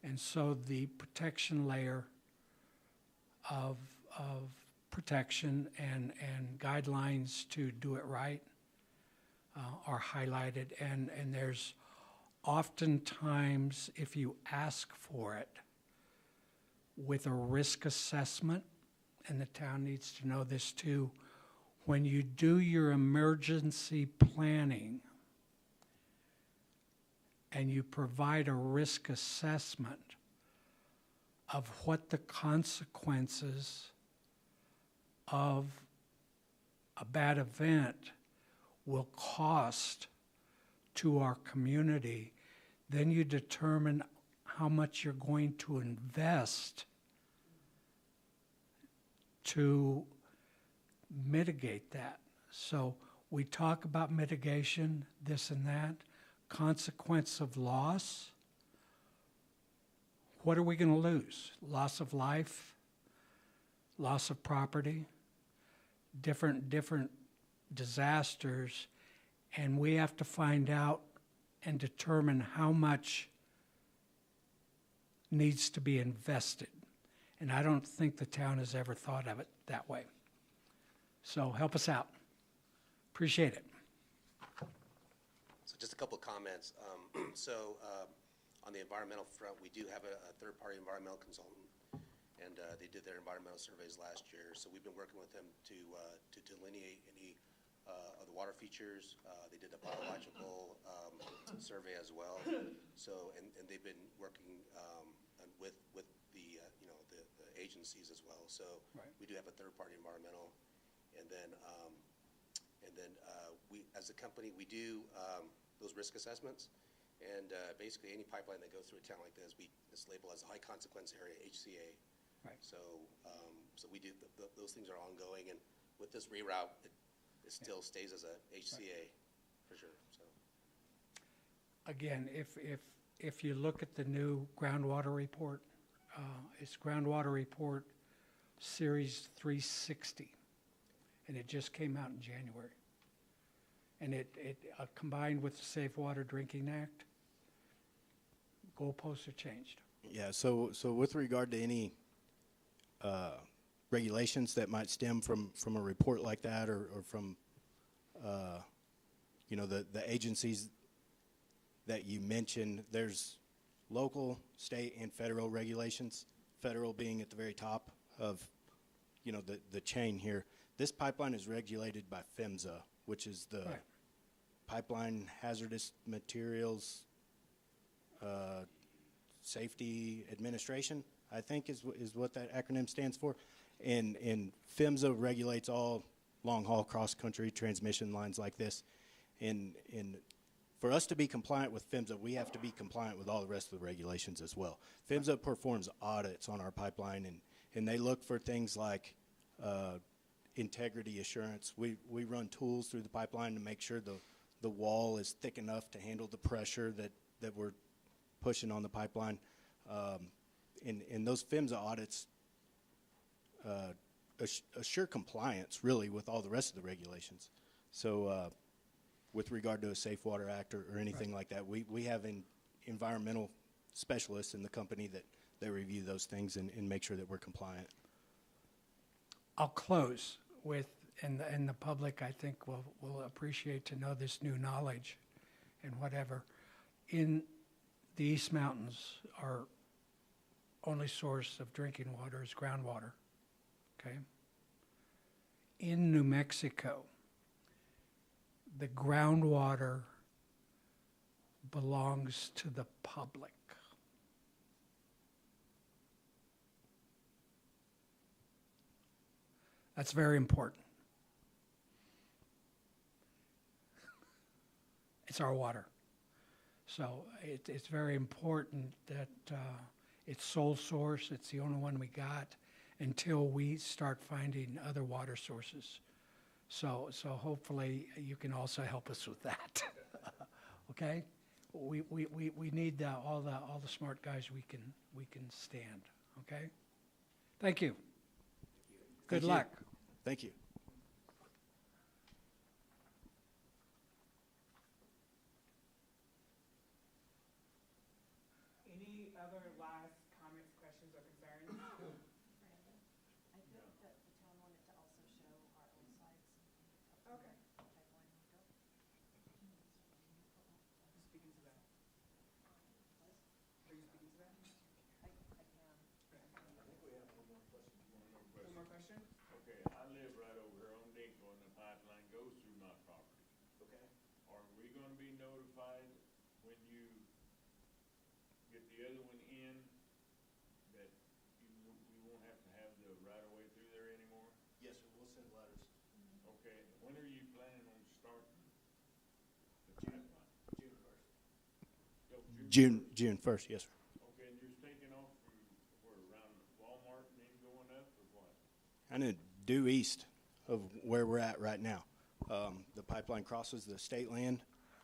And so the protection layer of protection and guidelines to do it right are highlighted. And there's oftentimes, if you ask for it, with a risk assessment, and the town needs to know this too, when you do your emergency planning and you provide a risk assessment of what the consequences of a bad event will cost to our community, then you determine how much you're going to invest to mitigate that. So we talk about mitigation, this and that, consequence of loss. What are we going to lose? Loss of life, loss of property, different disasters, and we have to find out and determine how much needs to be invested. And I don't think the town has ever thought of it that way. So help us out. Appreciate it. So just a couple of comments. On the environmental front, we do have a third-party environmental consultant, and they did their environmental surveys last year. So we've been working with them to delineate any of the water features. They did a biological survey as well. So, and they've been working and with the the agencies as well. So we do have a third-party environmental, and then we, as a company, we do those risk assessments, and basically any pipeline that goes through a town like this, it's labeled as a high consequence area, HCA. Right. So so we do those things are ongoing, and with this reroute, it still stays as a HCA for sure. So Again, if you look at the new groundwater report, it's groundwater report series 360, and it just came out in January. And it combined with the Safe Water Drinking Act, goalposts are changed. Yeah, so with regard to any regulations that might stem from a report like that, or from the agencies that you mentioned, there's local, state, and federal regulations, federal being at the very top of the chain here. This pipeline is regulated by PHMSA, which is the Right. Pipeline Hazardous Materials Safety Administration, I think is what that acronym stands for. And PHMSA regulates all long-haul cross-country transmission lines like this. And for us to be compliant with PHMSA, we have to be compliant with all the rest of the regulations as well. PHMSA performs audits on our pipeline, and they look for things like integrity assurance. We run tools through the pipeline to make sure the wall is thick enough to handle the pressure that we're pushing on the pipeline. And those PHMSA audits assure compliance, really, with all the rest of the regulations. So with regard to a Safe Water Act or anything like that, we have environmental specialists in the company that review those things and make sure that we're compliant. I'll close with, and the public, I think, will appreciate to know this new knowledge and whatever. In the East Mountains, our only source of drinking water is groundwater, okay? In New Mexico, the groundwater belongs to the public. That's very important. It's our water. So it's very important that it's sole source. It's the only one we got until we start finding other water sources. So hopefully you can also help us with that. Okay? We need all the smart guys we can stand. Okay? Thank you. Good luck. Thank you. Any other last comments, questions, or concerns? I think that the town wanted to also show our own sites. Okay. Pipeline window. Speaking to that. Are you speaking to that? I can. One more question? Okay, I live right over here on Dinko, and the pipeline goes through my property. okay. Are we gonna be notified when you get the other one in, that we won't have to have the right-of-way through there anymore? Yes, sir. We'll send letters. Okay, when are you planning on starting the pipeline? June 1st. Till June? June 1st, yes, sir. Okay, and you're taking off from, where, around Walmart and then going up, or what? Kind of due east of where we're at right now. The pipeline crosses the state land.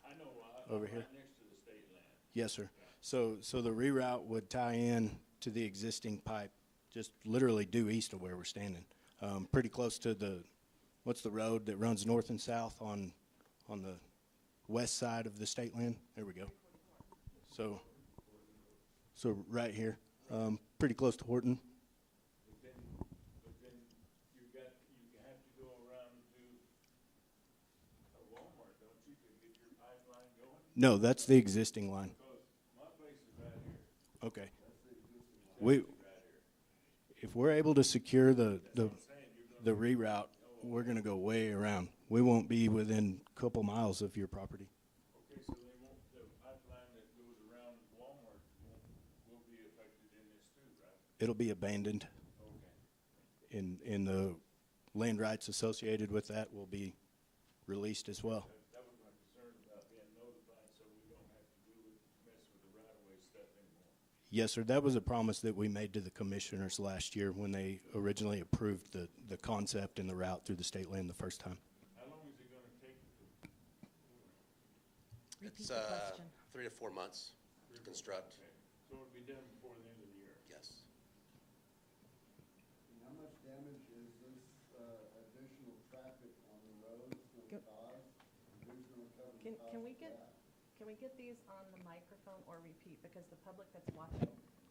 I know, Over I'm here? right next to the state land. Yes, sir. So the reroute would tie in to the existing pipe, just literally due east of where we're standing. Pretty close to what's the road that runs north and south on the west side of the state land? There we go. So right here, pretty close to Horton. But then you have to go around to Walmart, don't you, to get your pipeline going? No, that's the existing line. Because my place is right here. Okay. That's the existing line. We, Right if we're able to secure the reroute, we're gonna go way around. We won't be within a couple miles of your property. Okay, so they won't, the pipeline that goes around Walmart will be affected in this too, right? It'll be abandoned, Okay. and the land rights associated with that will be released as well. That was my concern about being notified, so we don't have to mess with the right-of-way stuff anymore. Yes, sir. That was a promise that we made to the commissioners last year when they originally approved the concept and the route through the state land the first time. How long is it gonna take to? It's, Repeat the question. 3 to 4 months to construct, Okay, so it'll be done before the end of the year. yes. How much damage is this additional traffic on the roads going to cause? Who's going to cover the cost Can we of get, that? can we get these on the microphone or repeat? Because the public that's watching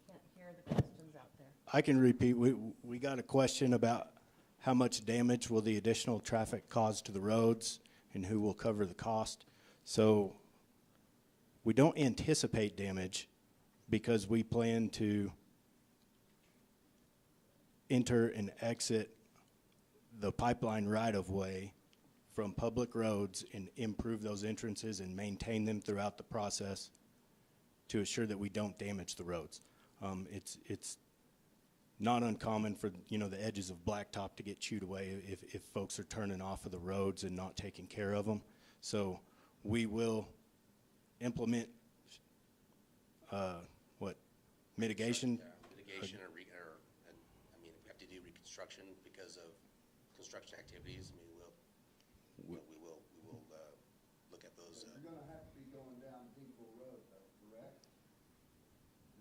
can't hear the questions out there. I can repeat. We got a question about how much damage will the additional traffic cause to the roads and who will cover the cost. So we don't anticipate damage because we plan to enter and exit the pipeline right-of-way from public roads and improve those entrances and maintain them throughout the process to assure that we don't damage the roads. It's not uncommon for, the edges of blacktop to get chewed away if folks are turning off of the roads and not taking care of them. So we will implement, mitigation? Mitigation and I mean, if we have to do reconstruction because of construction activities, I mean, we will look at those. But you're going to have to be going down Depot Road, though, correct?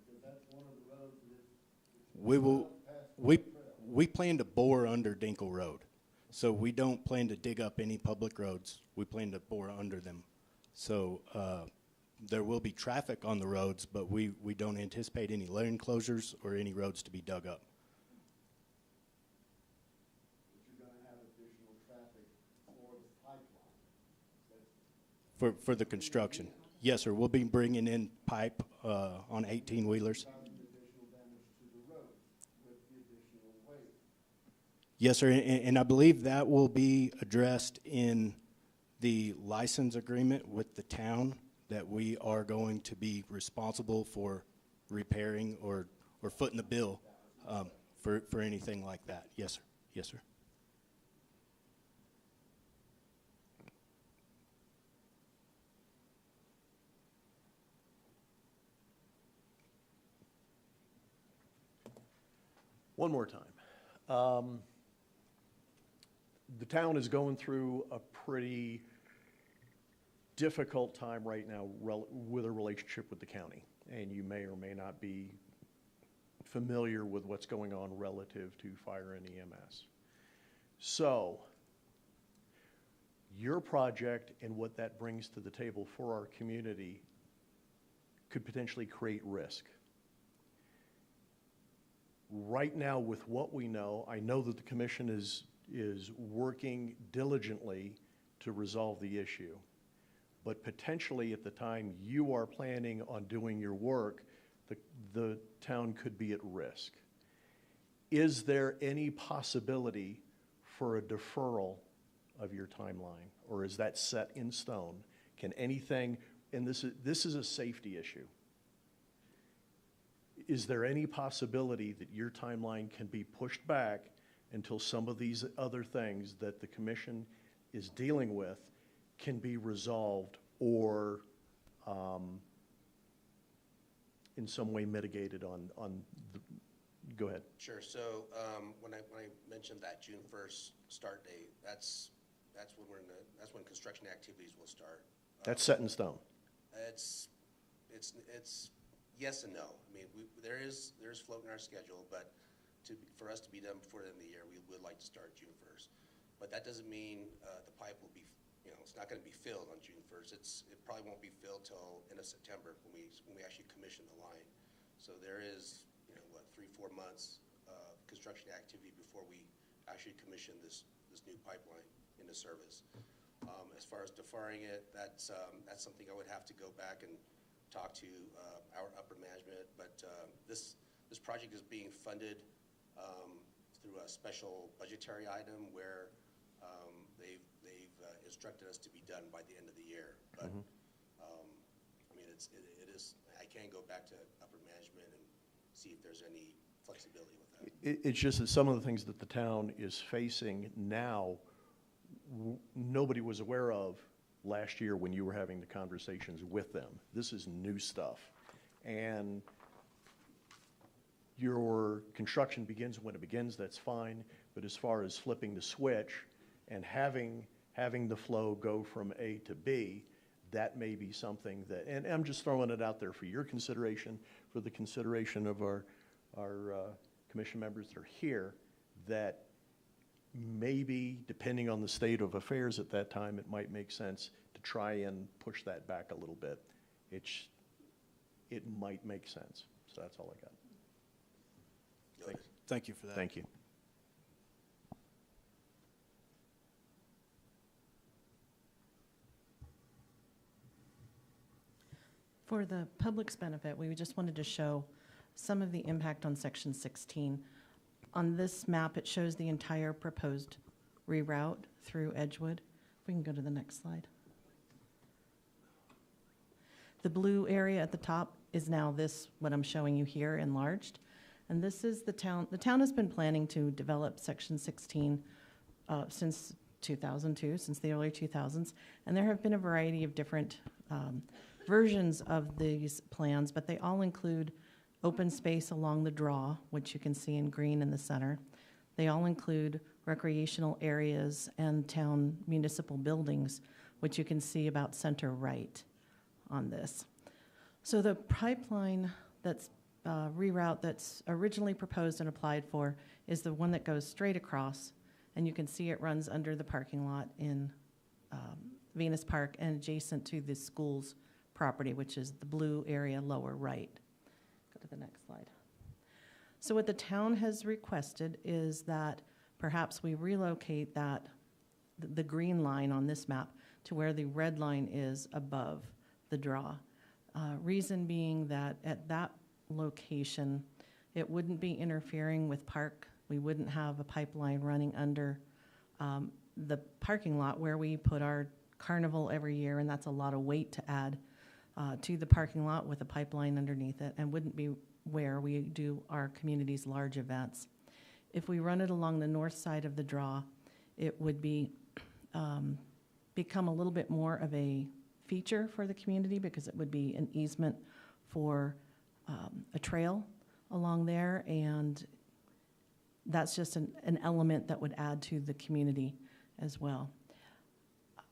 Because that's one of the roads that is. We will, we plan to bore under Dinkle Road. So we don't plan to dig up any public roads. We plan to bore under them. So, there will be traffic on the roads, but we don't anticipate any lane closures or any roads to be dug up. But you're going to have additional traffic for the pipeline. For the construction. Yes, sir. We'll be bringing in pipe on 18-wheelers. Causing additional damage to the roads with the additional weight. Yes, sir. And I believe that will be addressed in the license agreement with the town, that we are going to be responsible for repairing or footing the bill for anything like that. Yes, sir. Yes, sir. One more time. The town is going through a pretty difficult time right now with a relationship with the county, and you may or may not be familiar with what's going on relative to fire and EMS. So, your project and what that brings to the table for our community could potentially create risk. Right now, with what we know, I know that the commission is working diligently to resolve the issue. But potentially at the time you are planning on doing your work, the town could be at risk. Is there any possibility for a deferral of your timeline? Or is that set in stone? Can anything, and this is a safety issue. Is there any possibility that your timeline can be pushed back until some of these other things that the commission is dealing with can be resolved or in some way mitigated on the, go ahead. Sure. So when I mentioned that June 1st start date, that's when construction activities will start. That's set in stone. It's yes and no. I mean, there is floating our schedule, but for us to be done before the end of the year, we would like to start June 1st. But that doesn't mean the pipe will be, it's not going to be filled on June 1st. It probably won't be filled till end of September when we actually commission the line. So there is, 3-4 months of construction activity before we actually commission this new pipeline into service. As far as deferring it, that's something I would have to go back and talk to our upper management. But this project is being funded through a special budgetary item where they've instructed us to be done by the end of the year. But, I mean, it is, I can go back to upper management and see if there's any flexibility with that. It's just that some of the things that the town is facing now, nobody was aware of last year when you were having the conversations with them. This is new stuff. And your construction begins when it begins, that's fine. But as far as flipping the switch and having the flow go from A to B, that may be something that, and I'm just throwing it out there for your consideration, for the consideration of our commission members that are here, that maybe, depending on the state of affairs at that time, it might make sense to try and push that back a little bit. It might make sense. So that's all I got. Thank you for that. Thank you. For the public's benefit, we just wanted to show some of the impact on Section 16. On this map, it shows the entire proposed reroute through Edgewood. If we can go to the next slide. The blue area at the top is now this, what I'm showing you here, enlarged. And this is the town. The town has been planning to develop Section 16 since 2002, since the early 2000s. And there have been a variety of different versions of these plans, but they all include open space along the draw, which you can see in green in the center. They all include recreational areas and town municipal buildings, which you can see about center right on this. So the pipeline that's reroute that's originally proposed and applied for is the one that goes straight across, and you can see it runs under the parking lot in Venus Park and adjacent to the school's property, which is the blue area lower right. Go to the next slide. So what the town has requested is that perhaps we relocate that, the green line on this map, to where the red line is above the draw. Reason being that at that location, it wouldn't be interfering with park. We wouldn't have a pipeline running under the parking lot where we put our carnival every year, and that's a lot of weight to add to the parking lot with a pipeline underneath it, and wouldn't be where we do our community's large events. If we run it along the north side of the draw, it would be become a little bit more of a feature for the community, because it would be an easement for a trail along there, and that's just an element that would add to the community as well.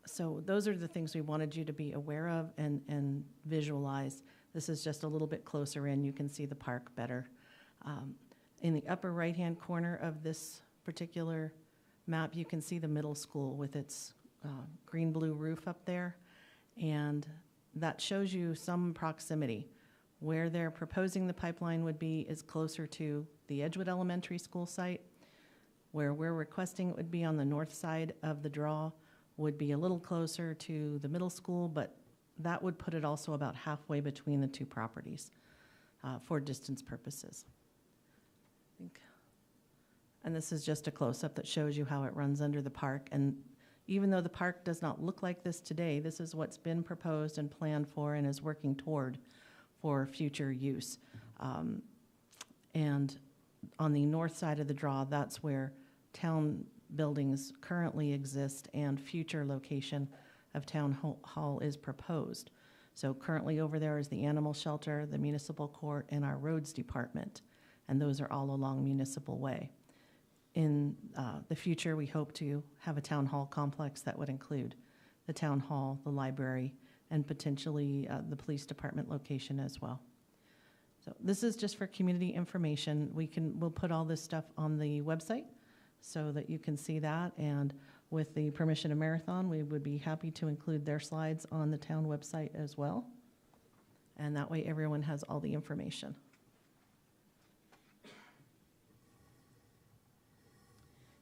So those are the things we wanted you to be aware of and visualize. This is just a little bit closer in. You can see the park better. In the upper right-hand corner of this particular map, you can see the middle school with its green-blue roof up there, and that shows you some proximity. Where they're proposing the pipeline would be is closer to the Edgewood Elementary School site. Where we're requesting it would be on the north side of the draw would be a little closer to the middle school, but that would put it also about halfway between the two properties for distance purposes. I think. And this is just a close-up that shows you how it runs under the park. And even though the park does not look like this today, this is what's been proposed and planned for and is working toward for future use. And on the north side of the draw, that's where town buildings currently exist and future location of town hall is proposed. So currently over there is the animal shelter, the municipal court, and our roads department, and those are all along Municipal Way. In the future, we hope to have a town hall complex that would include the town hall, the library, and potentially the police department location as well. So this is just for community information. We'll put all this stuff on the website so that you can see that, and with the permission of Marathon, we would be happy to include their slides on the town website as well. And that way everyone has all the information.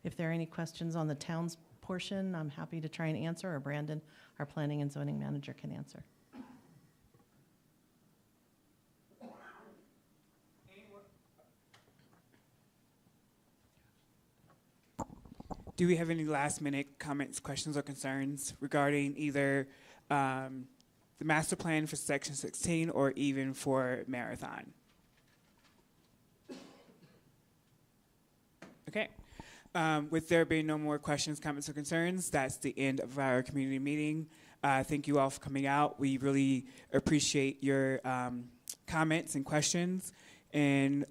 If there are any questions on the town's portion, I'm happy to try and answer, or Brandon, our planning and zoning manager, can answer. Do we have any last-minute comments, questions, or concerns regarding either the master plan for Section 16 or even for Marathon? Okay. With there being no more questions, comments, or concerns, that's the end of our community meeting. Thank you all for coming out. We really appreciate your comments and questions. And